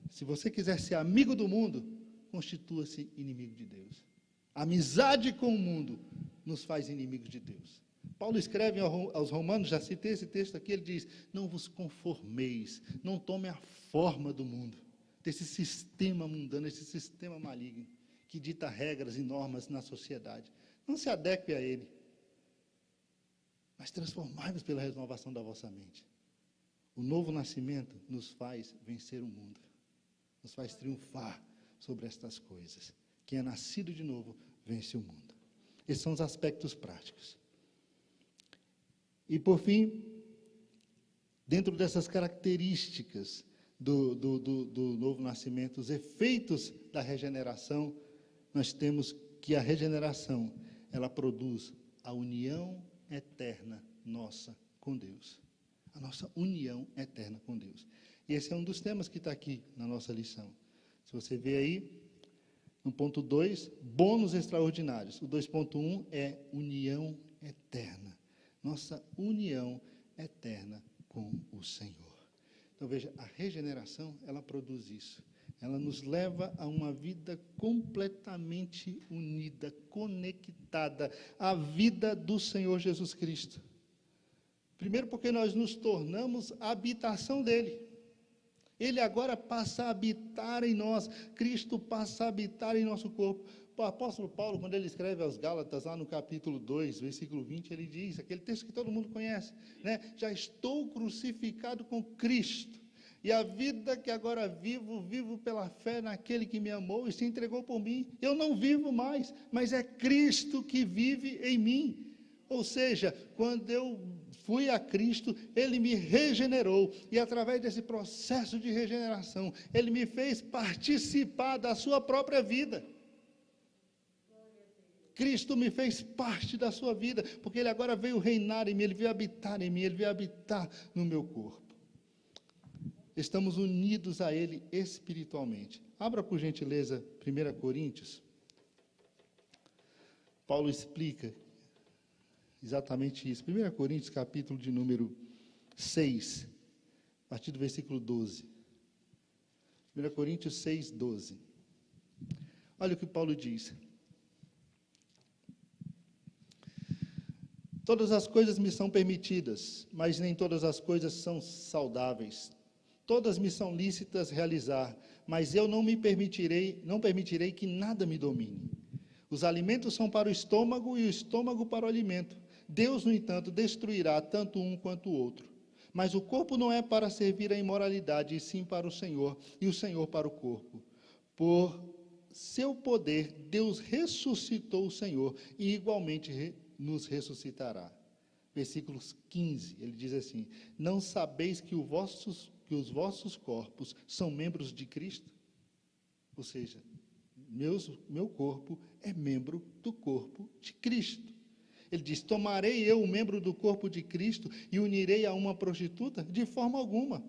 se você quiser ser amigo do mundo, constitua-se inimigo de Deus. A amizade com o mundo nos faz inimigos de Deus. Paulo escreve aos Romanos, já citei esse texto aqui, ele diz, não vos conformeis, não tome a forma do mundo, desse sistema mundano, esse sistema maligno, que dita regras e normas na sociedade. Não se adeque a ele, mas transformai-vos pela renovação da vossa mente. O novo nascimento nos faz vencer o mundo, nos faz triunfar sobre estas coisas. Quem é nascido de novo, vence o mundo. Esses são os aspectos práticos. E por fim, Dentro dessas características do novo nascimento, os efeitos da regeneração, nós temos que a regeneração, ela produz a união eterna nossa com Deus. A nossa união eterna com Deus. E esse é um dos temas que está aqui na nossa lição. Se você vê aí, no ponto 2, bônus extraordinários. O 2.1 é união eterna. Nossa união eterna com o Senhor. Então, veja, a regeneração, ela produz isso. Ela nos leva a uma vida completamente unida, conectada à vida do Senhor Jesus Cristo. Primeiro porque nós nos tornamos a habitação dele. Ele agora passa a habitar em nós. Cristo passa a habitar em nosso corpo. O apóstolo Paulo, quando ele escreve aos Gálatas, lá no capítulo 2, versículo 20, ele diz, aquele texto que todo mundo conhece, né? Já estou crucificado com Cristo. E a vida que agora vivo, vivo pela fé naquele que me amou e se entregou por mim. Eu não vivo mais, mas é Cristo que vive em mim. Ou seja, quando eu fui a Cristo, Ele me regenerou. E através desse processo de regeneração, Ele me fez participar da sua própria vida. Cristo me fez parte da sua vida, porque Ele agora veio reinar em mim, Ele veio habitar em mim, Ele veio habitar no meu corpo. Estamos unidos a Ele espiritualmente. Abra, por gentileza, 1 Coríntios. Paulo explica exatamente isso. 1 Coríntios, capítulo de número 6, a partir do versículo 12. 1 Coríntios 6, 12. Olha o que Paulo diz. Todas as coisas me são permitidas, mas nem todas as coisas são saudáveis. Todas me são lícitas realizar, mas eu não permitirei que nada me domine. Os alimentos são para o estômago e o estômago para o alimento. Deus, no entanto, destruirá tanto um quanto o outro. Mas o corpo não é para servir à imoralidade, e sim para o Senhor, e o Senhor para o corpo. Por seu poder, Deus ressuscitou o Senhor, e igualmente nos ressuscitará. Versículos 15, ele diz assim, não sabeis que os vossos corpos são membros de Cristo? Ou seja, meu corpo é membro do corpo de Cristo. Ele diz, tomarei eu o membro do corpo de Cristo e unirei a uma prostituta? De forma alguma.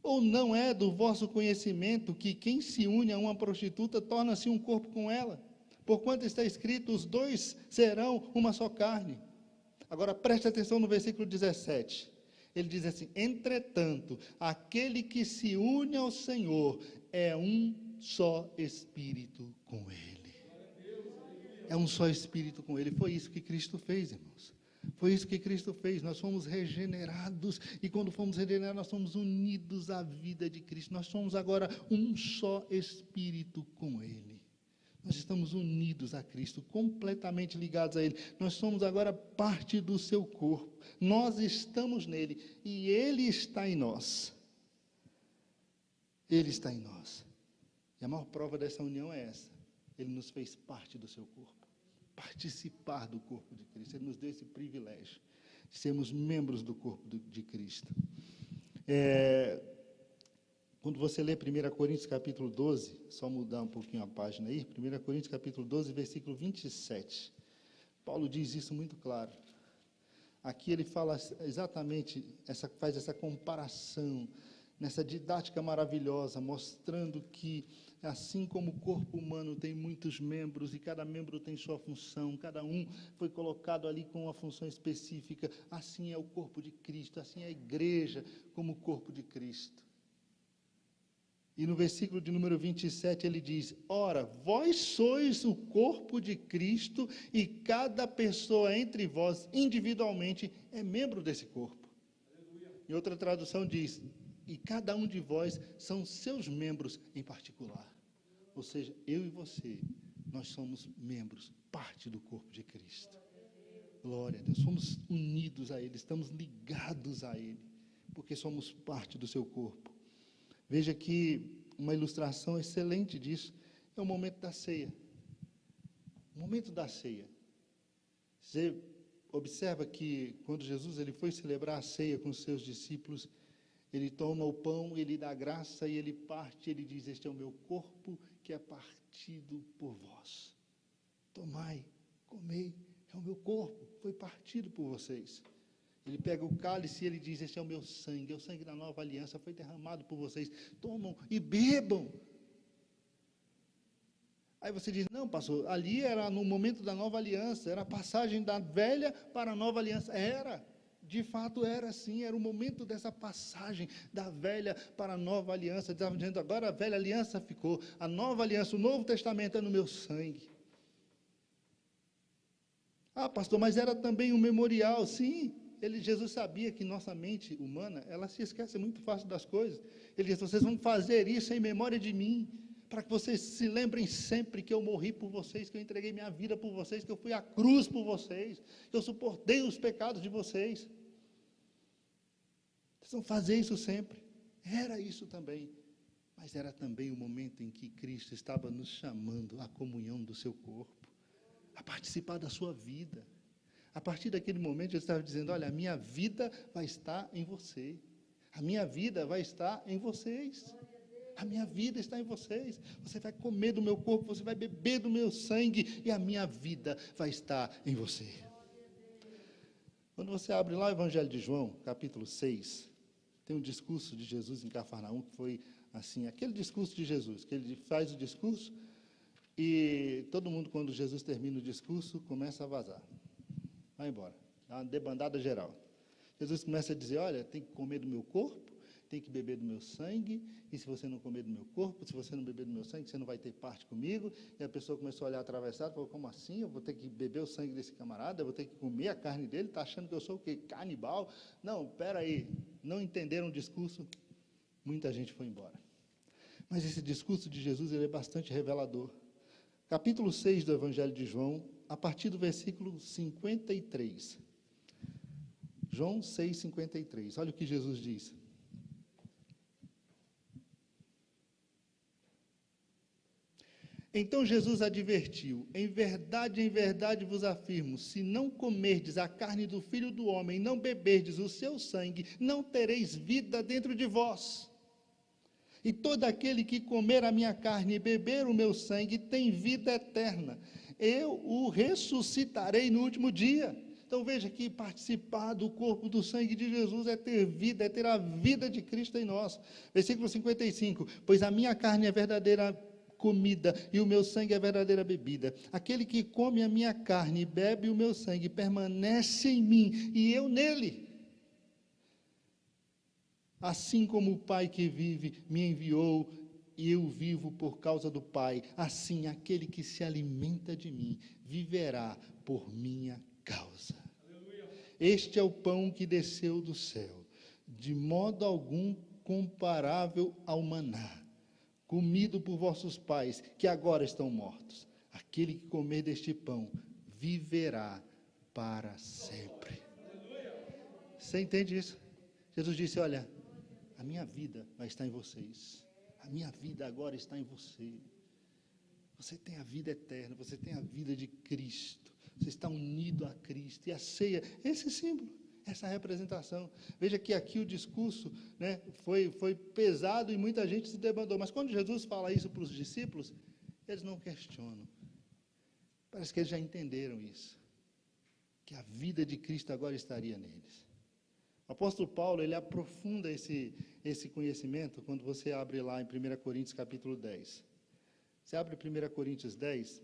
Ou não é do vosso conhecimento que quem se une a uma prostituta torna-se um corpo com ela? Porquanto está escrito, os dois serão uma só carne. Agora preste atenção no versículo 17. Ele diz assim, entretanto, aquele que se une ao Senhor é um só espírito com Ele. É um só espírito com Ele. Foi isso que Cristo fez, irmãos. Foi isso que Cristo fez. Nós fomos regenerados. E quando fomos regenerados, nós fomos unidos à vida de Cristo. Nós somos agora um só espírito com Ele. Nós estamos unidos a Cristo, completamente ligados a Ele. Nós somos agora parte do seu corpo. Nós estamos nele e Ele está em nós. Ele está em nós. E a maior prova dessa união é essa. Ele nos fez parte do seu corpo. Participar do corpo de Cristo. Ele nos deu esse privilégio de sermos membros do corpo de Cristo. Quando você lê 1 Coríntios capítulo 12, só mudar um pouquinho a página aí, 1 Coríntios capítulo 12, versículo 27. Paulo diz isso muito claro. Aqui ele fala exatamente, faz essa comparação, nessa didática maravilhosa, mostrando que, assim como o corpo humano tem muitos membros, e cada membro tem sua função, cada um foi colocado ali com uma função específica, assim é o corpo de Cristo, assim é a igreja como o corpo de Cristo. E no versículo de número 27 ele diz, ora, vós sois o corpo de Cristo e cada pessoa entre vós, individualmente, é membro desse corpo. Aleluia. Em outra tradução diz, e cada um de vós são seus membros em particular. Ou seja, eu e você, nós somos membros, parte do corpo de Cristo. Glória a Deus, somos unidos a Ele, estamos ligados a Ele, porque somos parte do seu corpo. Veja que uma ilustração excelente disso é o momento da ceia. O momento da ceia. Você observa que quando Jesus ele foi celebrar a ceia com os seus discípulos, ele toma o pão, ele dá graça e ele parte, ele diz: este é o meu corpo que é partido por vós. Tomai, comei, é o meu corpo, foi partido por vocês. Ele pega o cálice e ele diz: este é o meu sangue, é o sangue da nova aliança, foi derramado por vocês. Tomam e bebam. Aí você diz: não, pastor, ali era no momento da nova aliança, era a passagem da velha para a nova aliança. Era, de fato era assim, era o momento dessa passagem da velha para a nova aliança. Estava dizendo: agora a velha aliança ficou, a nova aliança, o Novo Testamento é no meu sangue. Ah, pastor, mas era também um memorial. Sim, Jesus sabia que nossa mente humana, ela se esquece muito fácil das coisas. Ele disse: vocês vão fazer isso em memória de mim, para que vocês se lembrem sempre que eu morri por vocês, que eu entreguei minha vida por vocês, que eu fui à cruz por vocês, que eu suportei os pecados de vocês. Vocês vão fazer isso sempre. Era isso também. Mas era também o momento em que Cristo estava nos chamando à comunhão do seu corpo, a participar da sua vida. A partir daquele momento, ele estava dizendo: olha, a minha vida vai estar em você. A minha vida vai estar em vocês. A minha vida está em vocês. Você vai comer do meu corpo, você vai beber do meu sangue, e a minha vida vai estar em você. Quando você abre lá o Evangelho de João, capítulo 6, tem um discurso de Jesus em Cafarnaum, que foi assim, aquele discurso de Jesus, que ele faz o discurso, e todo mundo, quando Jesus termina o discurso, começa a vazar. Vai embora. Dá uma debandada geral. Jesus começa a dizer: olha, tem que comer do meu corpo, tem que beber do meu sangue, e se você não comer do meu corpo, se você não beber do meu sangue, você não vai ter parte comigo. E a pessoa começou a olhar atravessado, falou: como assim? Eu vou ter que beber o sangue desse camarada, eu vou ter que comer a carne dele, está achando que eu sou o quê? Canibal? Não, espera aí, não entenderam o discurso, muita gente foi embora. Mas esse discurso de Jesus, ele é bastante revelador. Capítulo 6 do Evangelho de João, a partir do versículo 53. João 6, 53. Olha o que Jesus diz. Então Jesus advertiu: em verdade vos afirmo, se não comerdes a carne do Filho do Homem, não beberdes o seu sangue, não tereis vida dentro de vós. E todo aquele que comer a minha carne e beber o meu sangue tem vida eterna. Eu o ressuscitarei no último dia. Então veja que participar do corpo, do sangue de Jesus é ter vida, é ter a vida de Cristo em nós. Versículo 55, pois a minha carne é verdadeira comida e o meu sangue é verdadeira bebida. Aquele que come a minha carne e bebe o meu sangue permanece em mim e eu nele. Assim como o Pai que vive me enviou e eu vivo por causa do Pai, assim aquele que se alimenta de mim viverá por minha causa. Aleluia. Este é o pão que desceu do céu, de modo algum comparável ao maná, comido por vossos pais, que agora estão mortos. Aquele que comer deste pão viverá para sempre. Aleluia. Você entende isso? Jesus disse: olha, a minha vida vai estar em vocês. A minha vida agora está em você. Você tem a vida eterna, você tem a vida de Cristo. Você está unido a Cristo. E a ceia, esse símbolo, essa representação. Veja que aqui o discurso, né, foi pesado e muita gente se debandou. Mas quando Jesus fala isso para os discípulos, eles não questionam. Parece que eles já entenderam isso. Que a vida de Cristo agora estaria neles. O apóstolo Paulo, ele aprofunda esse conhecimento quando você abre lá em 1 Coríntios capítulo 10. Você abre 1 Coríntios 10,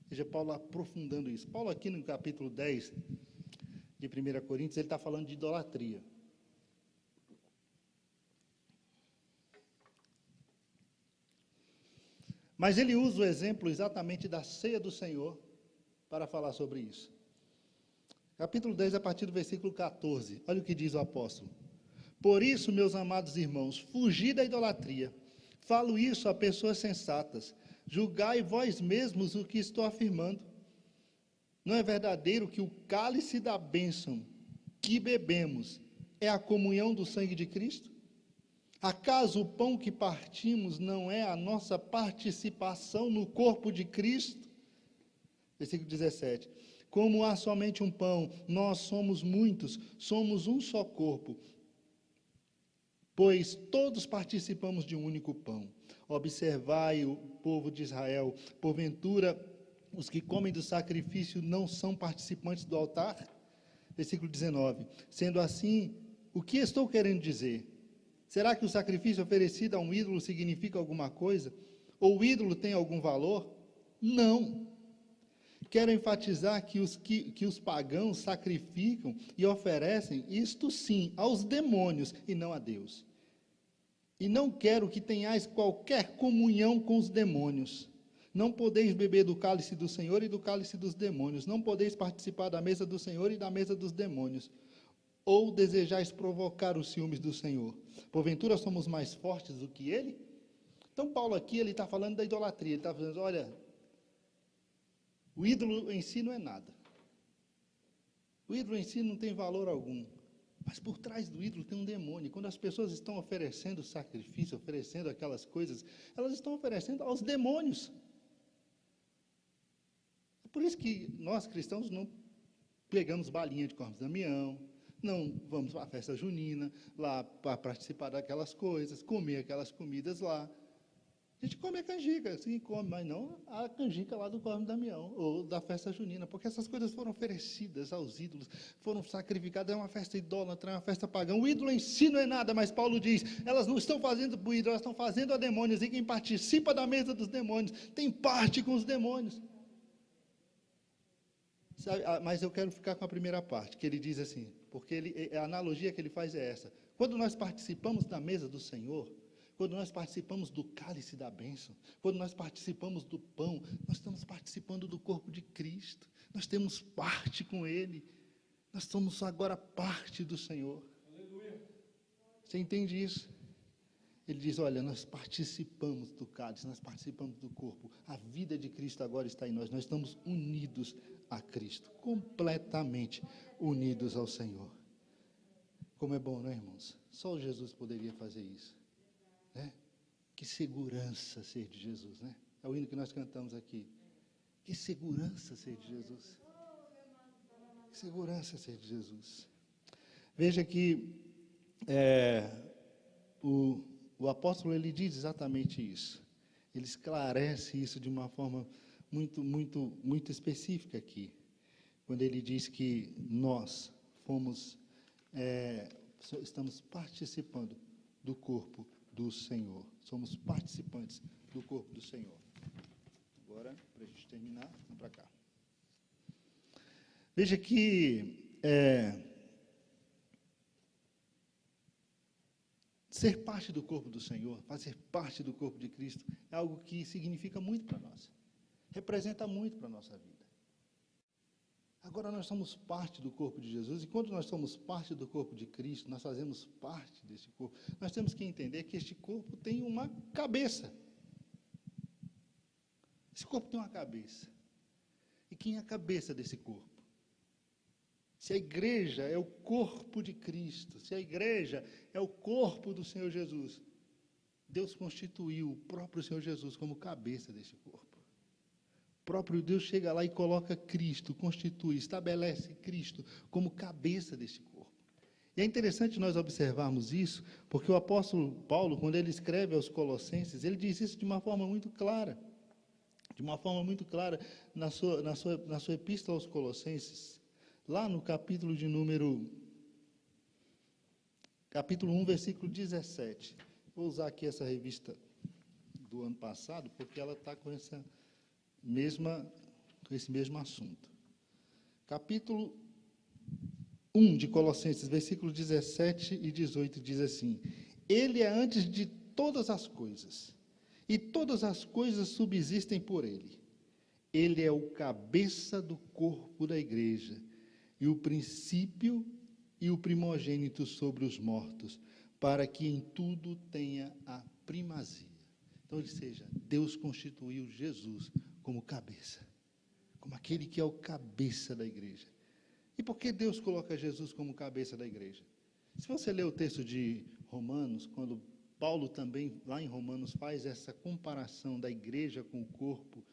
veja Paulo aprofundando isso. Paulo aqui no capítulo 10 de 1 Coríntios, ele está falando de idolatria. Mas ele usa o exemplo exatamente da ceia do Senhor para falar sobre isso. Capítulo 10, a partir do versículo 14. Olha o que diz o apóstolo. Por isso, meus amados irmãos, fugi da idolatria. Falo isso a pessoas sensatas. Julgai vós mesmos o que estou afirmando. Não é verdadeiro que o cálice da bênção que bebemos é a comunhão do sangue de Cristo? Acaso o pão que partimos não é a nossa participação no corpo de Cristo? Versículo 17. Como há somente um pão, nós somos muitos, somos um só corpo, pois todos participamos de um único pão. Observai o povo de Israel, porventura os que comem do sacrifício não são participantes do altar? Versículo 19. Sendo assim, o que estou querendo dizer? Será que o sacrifício oferecido a um ídolo significa alguma coisa? Ou o ídolo tem algum valor? Não. Quero enfatizar que os pagãos sacrificam e oferecem, isto sim, aos demônios e não a Deus. E não quero que tenhais qualquer comunhão com os demônios. Não podeis beber do cálice do Senhor e do cálice dos demônios. Não podeis participar da mesa do Senhor e da mesa dos demônios. Ou desejais provocar os ciúmes do Senhor? Porventura somos mais fortes do que Ele? Então Paulo aqui, ele está falando da idolatria. Ele está falando, olha, o ídolo em si não é nada. O ídolo em si não tem valor algum. Mas por trás do ídolo tem um demônio. Quando as pessoas estão oferecendo sacrifício, oferecendo aquelas coisas, elas estão oferecendo aos demônios. É por isso que nós cristãos não pegamos balinha de Corpus Damião, não vamos para a festa junina, lá para participar daquelas coisas, comer aquelas comidas lá. A gente come a canjica, sim, come, mas não a canjica lá do Corpus Damião, ou da festa junina, porque essas coisas foram oferecidas aos ídolos, foram sacrificadas, é uma festa idólatra, é uma festa pagã. O ídolo em si não é nada, mas Paulo diz, elas não estão fazendo para o ídolo, elas estão fazendo a demônios, e quem participa da mesa dos demônios, tem parte com os demônios. Sabe, mas eu quero ficar com a primeira parte, que ele diz assim, porque a analogia que ele faz é essa. Quando nós participamos da mesa do Senhor, quando nós participamos do cálice da bênção, quando nós participamos do pão, nós estamos participando do corpo de Cristo, nós temos parte com Ele, nós somos agora parte do Senhor. Aleluia. Você entende isso? Ele diz, olha, nós participamos do cálice, nós participamos do corpo, a vida de Cristo agora está em nós estamos unidos a Cristo, completamente unidos ao Senhor. Como é bom, não é, irmãos? Só Jesus poderia fazer isso. Né? Que segurança ser de Jesus, né? É o hino que nós cantamos aqui. Que segurança ser de Jesus. Que segurança ser de Jesus. Veja que o apóstolo, ele diz exatamente isso. Ele esclarece isso de uma forma muito específica aqui. Quando ele diz que nós estamos participando do corpo do Senhor. Somos participantes do corpo do Senhor. Agora, para a gente terminar, vamos para cá. Veja que ser parte do corpo do Senhor, fazer parte do corpo de Cristo, é algo que significa muito para nós. Representa muito para a nossa vida. Agora nós somos parte do corpo de Jesus, e quando nós somos parte do corpo de Cristo, nós fazemos parte desse corpo, nós temos que entender que este corpo tem uma cabeça. Esse corpo tem uma cabeça. E quem é a cabeça desse corpo? Se a igreja é o corpo de Cristo, se a igreja é o corpo do Senhor Jesus, Deus constituiu o próprio Senhor Jesus como cabeça desse corpo. O próprio Deus chega lá e coloca Cristo, constitui, estabelece Cristo como cabeça desse corpo. E é interessante nós observarmos isso, porque o apóstolo Paulo, quando ele escreve aos Colossenses, ele diz isso de uma forma muito clara. De uma forma muito clara na sua epístola aos Colossenses, lá no capítulo 1, versículo 17. Vou usar aqui essa revista do ano passado, porque ela está com esse mesmo assunto. Capítulo 1 de Colossenses, versículos 17 e 18, diz assim: Ele é antes de todas as coisas, e todas as coisas subsistem por Ele. Ele é o cabeça do corpo da igreja, e o princípio e o primogênito sobre os mortos, para que em tudo tenha a primazia. Então, ou seja, Deus constituiu Jesus como cabeça, como aquele que é o cabeça da igreja. E por que Deus coloca Jesus como cabeça da igreja? Se você ler o texto de Romanos, quando Paulo também, lá em Romanos, faz essa comparação da igreja com o corpo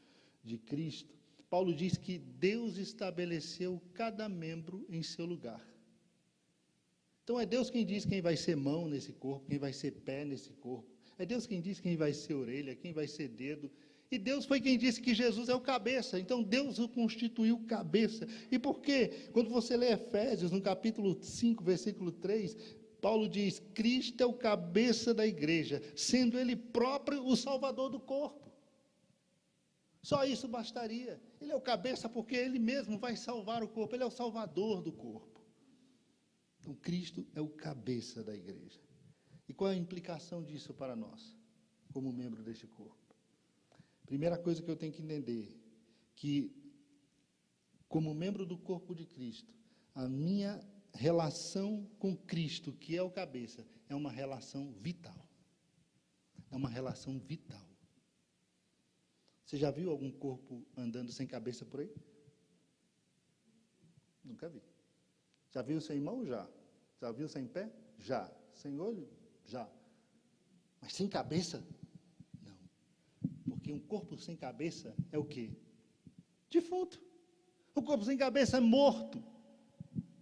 de Cristo, Paulo diz que Deus estabeleceu cada membro em seu lugar. Então é Deus quem diz quem vai ser mão nesse corpo, quem vai ser pé nesse corpo. É Deus quem diz quem vai ser orelha, quem vai ser dedo. E Deus foi quem disse que Jesus é o cabeça. Então Deus o constituiu cabeça. E por quê? Quando você lê Efésios, no capítulo 5, versículo 3, Paulo diz: Cristo é o cabeça da igreja, sendo Ele próprio o salvador do corpo. Só isso bastaria. Ele é o cabeça porque Ele mesmo vai salvar o corpo. Ele é o salvador do corpo. Então, Cristo é o cabeça da igreja. E qual é a implicação disso para nós, como membro deste corpo? Primeira coisa que eu tenho que entender, que, como membro do corpo de Cristo, a minha relação com Cristo, que é o cabeça, é uma relação vital. É uma relação vital. Você já viu algum corpo andando sem cabeça por aí? Nunca vi. Já viu sem mão? Já. Já viu sem pé? Já. Sem olho? Já. Mas sem cabeça? Não. Porque um corpo sem cabeça é o quê? Defunto. O corpo sem cabeça é morto.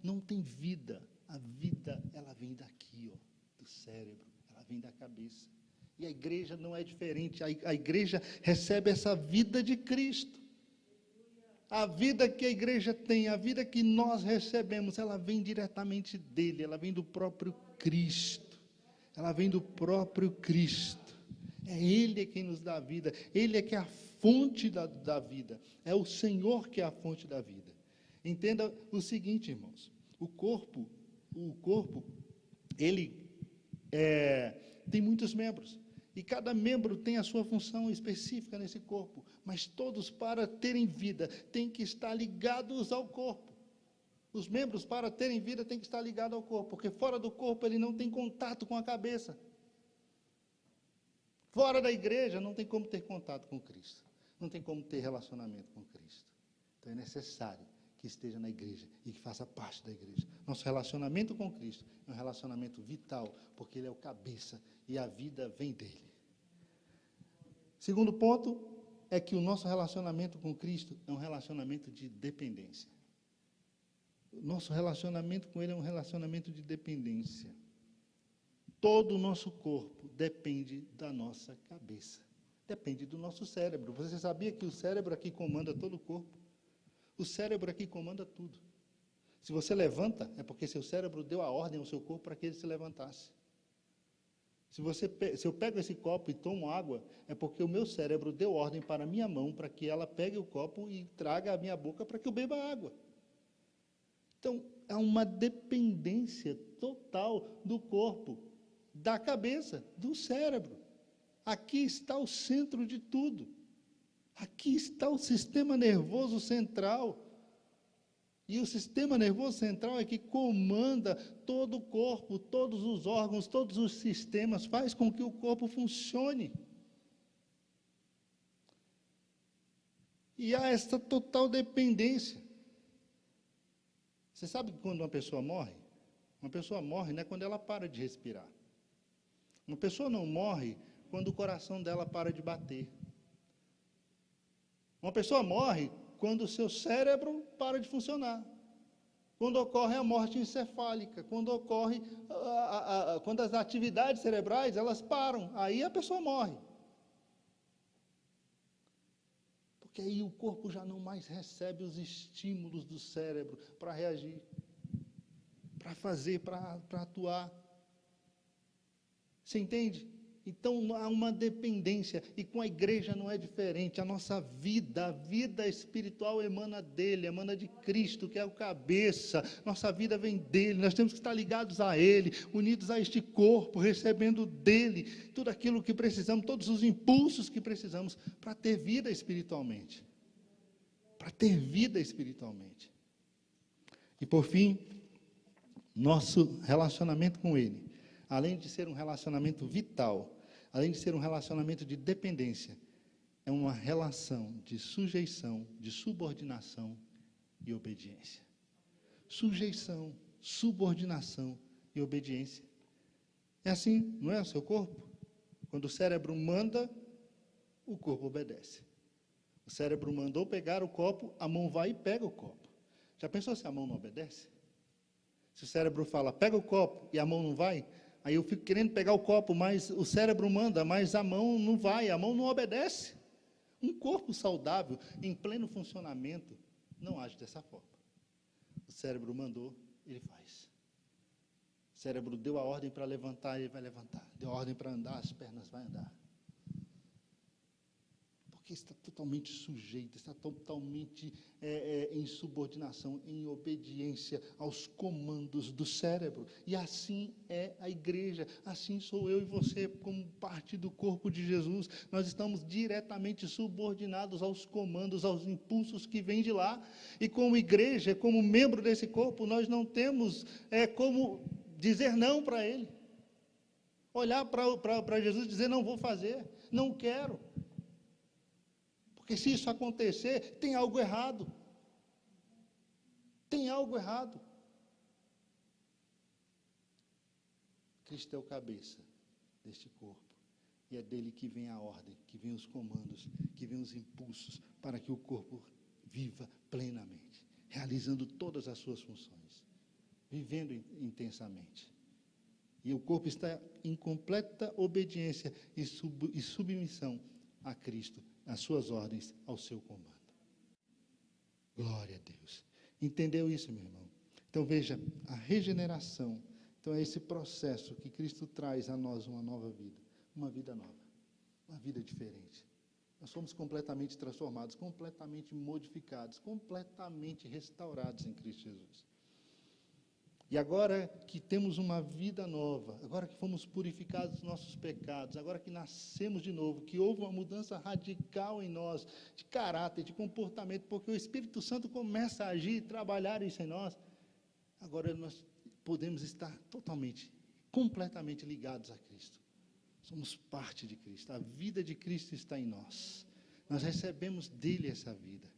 Não tem vida. A vida, ela vem daqui, ó, do cérebro. Ela vem da cabeça. E a igreja não é diferente. A igreja recebe essa vida de Cristo. A vida que a igreja tem, a vida que nós recebemos, ela vem diretamente dele, ela vem do próprio Cristo. Ela vem do próprio Cristo. É Ele quem nos dá a vida, Ele é que é a fonte da vida. É o Senhor que é a fonte da vida. Entenda o seguinte, irmãos, o corpo, ele tem muitos membros. E cada membro tem a sua função específica nesse corpo, mas todos, para terem vida, têm que estar ligados ao corpo. Os membros, para terem vida, têm que estar ligados ao corpo, porque fora do corpo ele não tem contato com a cabeça. Fora da igreja não tem como ter contato com Cristo, não tem como ter relacionamento com Cristo. Então é necessário que esteja na igreja e que faça parte da igreja. Nosso relacionamento com Cristo é um relacionamento vital, porque Ele é o cabeça e a vida vem dEle. Segundo ponto é que o nosso relacionamento com Cristo é um relacionamento de dependência. O nosso relacionamento com Ele é um relacionamento de dependência. Todo o nosso corpo depende da nossa cabeça. Depende do nosso cérebro. Você sabia que o cérebro aqui comanda todo o corpo? O cérebro aqui comanda tudo. Se você levanta, é porque seu cérebro deu a ordem ao seu corpo para que ele se levantasse. Se eu pego esse copo e tomo água, é porque o meu cérebro deu ordem para a minha mão, para que ela pegue o copo e traga a minha boca para que eu beba água. Então, há uma dependência total do corpo, da cabeça, do cérebro. Aqui está o centro de tudo. Aqui está o sistema nervoso central. E o sistema nervoso central é que comanda todo o corpo, todos os órgãos, todos os sistemas, faz com que o corpo funcione. E há essa total dependência. Você sabe que quando uma pessoa morre não é quando ela para de respirar. Uma pessoa não morre quando o coração dela para de bater. Uma pessoa morre quando o seu cérebro para de funcionar. Quando ocorre a morte encefálica, quando as atividades cerebrais, elas param, aí a pessoa morre. Porque aí o corpo já não mais recebe os estímulos do cérebro para reagir, para fazer, para atuar. Você entende? Então há uma dependência, e com a igreja não é diferente. A nossa vida, a vida espiritual emana dele, emana de Cristo, que é o cabeça. Nossa vida vem dele, nós temos que estar ligados a ele, unidos a este corpo, recebendo dele tudo aquilo que precisamos, todos os impulsos que precisamos para ter vida espiritualmente. Para ter vida espiritualmente. E por fim, nosso relacionamento com ele, além de ser um relacionamento vital, além de ser um relacionamento de dependência, é uma relação de sujeição, de subordinação e obediência. Sujeição, subordinação e obediência. É assim, não é o seu corpo? Quando o cérebro manda, o corpo obedece. O cérebro mandou pegar o copo, a mão vai e pega o copo. Já pensou se a mão não obedece? Se o cérebro fala, pega o copo, e a mão não vai, aí eu fico querendo pegar o copo, mas o cérebro manda, mas a mão não vai, a mão não obedece. Um corpo saudável, em pleno funcionamento, não age dessa forma. O cérebro mandou, ele faz. O cérebro deu a ordem para levantar, ele vai levantar. Deu a ordem para andar, as pernas vão andar. Porque está totalmente sujeito, está totalmente em subordinação, em obediência aos comandos do cérebro. E assim é a igreja, assim sou eu e você, como parte do corpo de Jesus. Nós estamos diretamente subordinados aos comandos, aos impulsos que vêm de lá. E como igreja, como membro desse corpo, nós não temos como dizer não para Ele. Olhar para Jesus e dizer, não vou fazer, não quero. Porque se isso acontecer, tem algo errado. Tem algo errado. Cristo é o cabeça deste corpo. E é dele que vem a ordem, que vem os comandos, que vem os impulsos para que o corpo viva plenamente, realizando todas as suas funções, vivendo intensamente. E o corpo está em completa obediência e submissão a Cristo, às suas ordens, ao seu comando. Glória a Deus. Entendeu isso, meu irmão? Então veja, a regeneração, então é esse processo que Cristo traz a nós uma nova vida nova, uma vida diferente. Nós somos completamente transformados, completamente modificados, completamente restaurados em Cristo Jesus. E agora que temos uma vida nova, agora que fomos purificados dos nossos pecados, agora que nascemos de novo, que houve uma mudança radical em nós, de caráter, de comportamento, porque o Espírito Santo começa a agir e trabalhar isso em nós, agora nós podemos estar totalmente, completamente ligados a Cristo. Somos parte de Cristo, a vida de Cristo está em nós. Nós recebemos dele essa vida.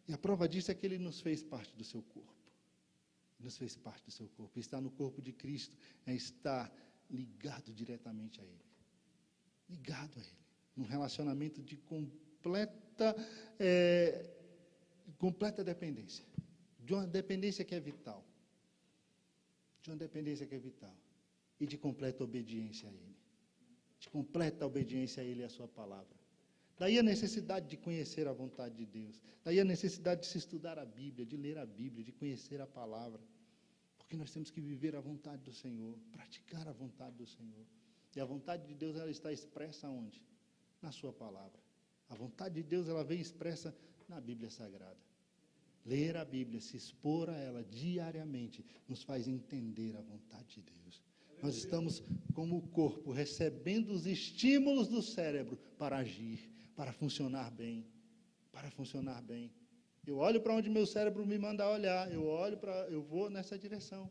E a prova disso é que ele nos fez parte do seu corpo. Nos fez parte do seu corpo. Estar no corpo de Cristo é estar ligado diretamente a Ele. Ligado a Ele. Num relacionamento de completa dependência. De uma dependência que é vital. De uma dependência que é vital. E de completa obediência a Ele. De completa obediência a Ele e a sua palavra. Daí a necessidade de conhecer a vontade de Deus. Daí a necessidade de se estudar a Bíblia, de ler a Bíblia, de conhecer a palavra. Porque nós temos que viver a vontade do Senhor, praticar a vontade do Senhor. E a vontade de Deus, ela está expressa onde? Na sua palavra. A vontade de Deus, ela vem expressa na Bíblia Sagrada. Ler a Bíblia, se expor a ela diariamente, nos faz entender a vontade de Deus. Nós estamos, como o corpo, recebendo os estímulos do cérebro para agir, para funcionar bem, Eu olho para onde meu cérebro me manda olhar, eu vou nessa direção.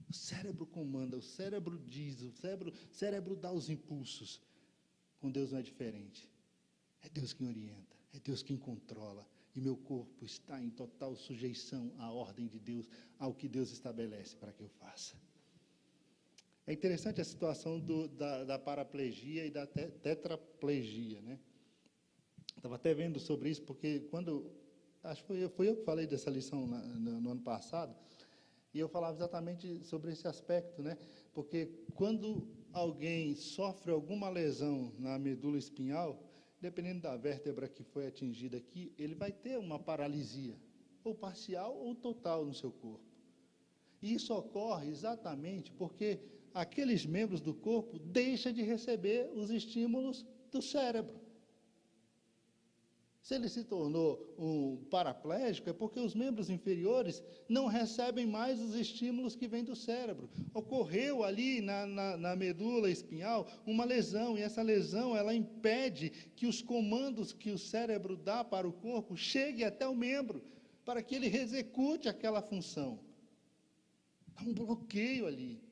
O cérebro comanda, o cérebro diz, o cérebro dá os impulsos. Com Deus não é diferente. É Deus quem orienta, é Deus quem controla. E meu corpo está em total sujeição à ordem de Deus, ao que Deus estabelece para que eu faça. É interessante a situação da paraplegia e da tetraplegia, né? Estava até vendo sobre isso, porque acho que foi eu que falei dessa lição no ano passado, e eu falava exatamente sobre esse aspecto, né? Porque quando alguém sofre alguma lesão na medula espinhal, dependendo da vértebra que foi atingida aqui, ele vai ter uma paralisia, ou parcial ou total no seu corpo. E isso ocorre exatamente porque aqueles membros do corpo deixam de receber os estímulos do cérebro. Se ele se tornou um paraplégico, é porque os membros inferiores não recebem mais os estímulos que vêm do cérebro. Ocorreu ali na medula espinhal uma lesão, e essa lesão ela impede que os comandos que o cérebro dá para o corpo cheguem até o membro, para que ele execute aquela função. Há um bloqueio ali.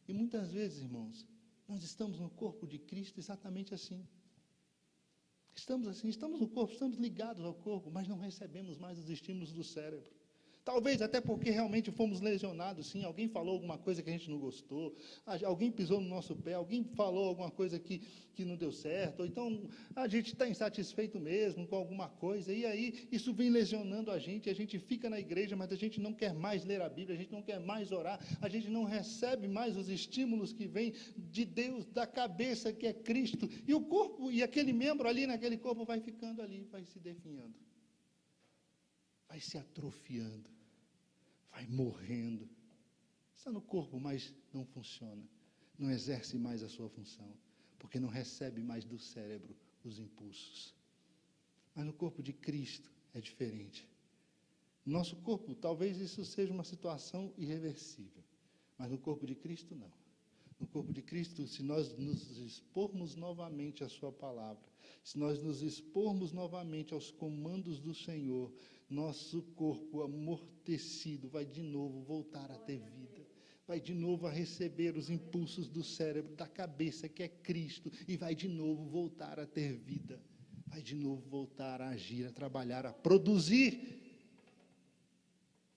E muitas vezes, irmãos, nós estamos no corpo de Cristo exatamente assim. Estamos no corpo, estamos ligados ao corpo, mas não recebemos mais os estímulos do cérebro. Talvez até porque realmente fomos lesionados, sim. Alguém falou alguma coisa que a gente não gostou, alguém pisou no nosso pé, alguém falou alguma coisa que não deu certo, ou então a gente está insatisfeito mesmo com alguma coisa, e aí isso vem lesionando a gente fica na igreja, mas a gente não quer mais ler a Bíblia, a gente não quer mais orar, a gente não recebe mais os estímulos que vêm de Deus, da cabeça que é Cristo, e o corpo, e aquele membro ali naquele corpo vai ficando ali, vai se definhando. Vai se atrofiando, vai morrendo. Está no corpo, mas não funciona. Não exerce mais a sua função, porque não recebe mais do cérebro os impulsos. Mas no corpo de Cristo é diferente. Nosso corpo, talvez isso seja uma situação irreversível, mas no corpo de Cristo, não. No corpo de Cristo, se nós nos expormos novamente à sua palavra, se nós nos expormos novamente aos comandos do Senhor, nosso corpo amortecido vai de novo voltar a ter vida, vai de novo a receber os impulsos do cérebro, da cabeça que é Cristo, e vai de novo voltar a ter vida, vai de novo voltar a agir, a trabalhar, a produzir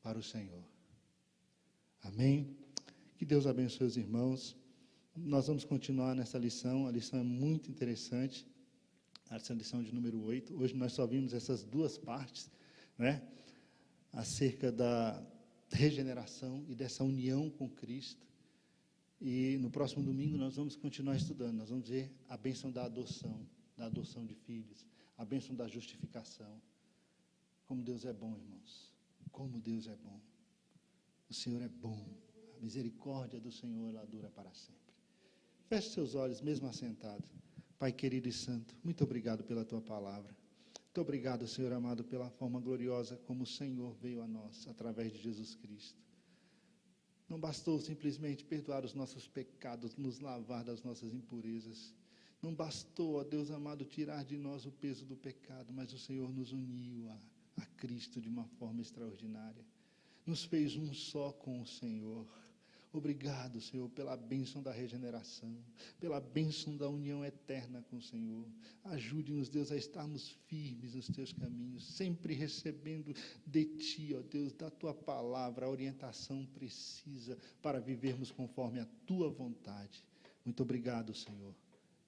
para o Senhor. Amém? Que Deus abençoe os irmãos. Nós vamos continuar nessa lição, a lição é muito interessante, essa lição de número 8. Hoje nós só vimos essas duas partes, né, acerca da regeneração e dessa união com Cristo. E no próximo domingo nós vamos continuar estudando, nós vamos ver a bênção da adoção de filhos, a bênção da justificação. Como Deus é bom, irmãos, como Deus é bom. O Senhor é bom, a misericórdia do Senhor, ela dura para sempre. Feche seus olhos, mesmo assentado. Pai querido e santo, muito obrigado pela tua palavra. Muito obrigado, Senhor amado, pela forma gloriosa como o Senhor veio a nós, através de Jesus Cristo. Não bastou simplesmente perdoar os nossos pecados, nos lavar das nossas impurezas. Não bastou, ó Deus amado, tirar de nós o peso do pecado, mas o Senhor nos uniu a Cristo de uma forma extraordinária. Nos fez um só com o Senhor. Obrigado, Senhor, pela bênção da regeneração, pela bênção da união eterna com o Senhor. Ajude-nos, Deus, a estarmos firmes nos teus caminhos, sempre recebendo de Ti, ó Deus, da Tua palavra, a orientação precisa para vivermos conforme a Tua vontade. Muito obrigado, Senhor,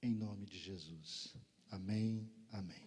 em nome de Jesus. Amém, amém.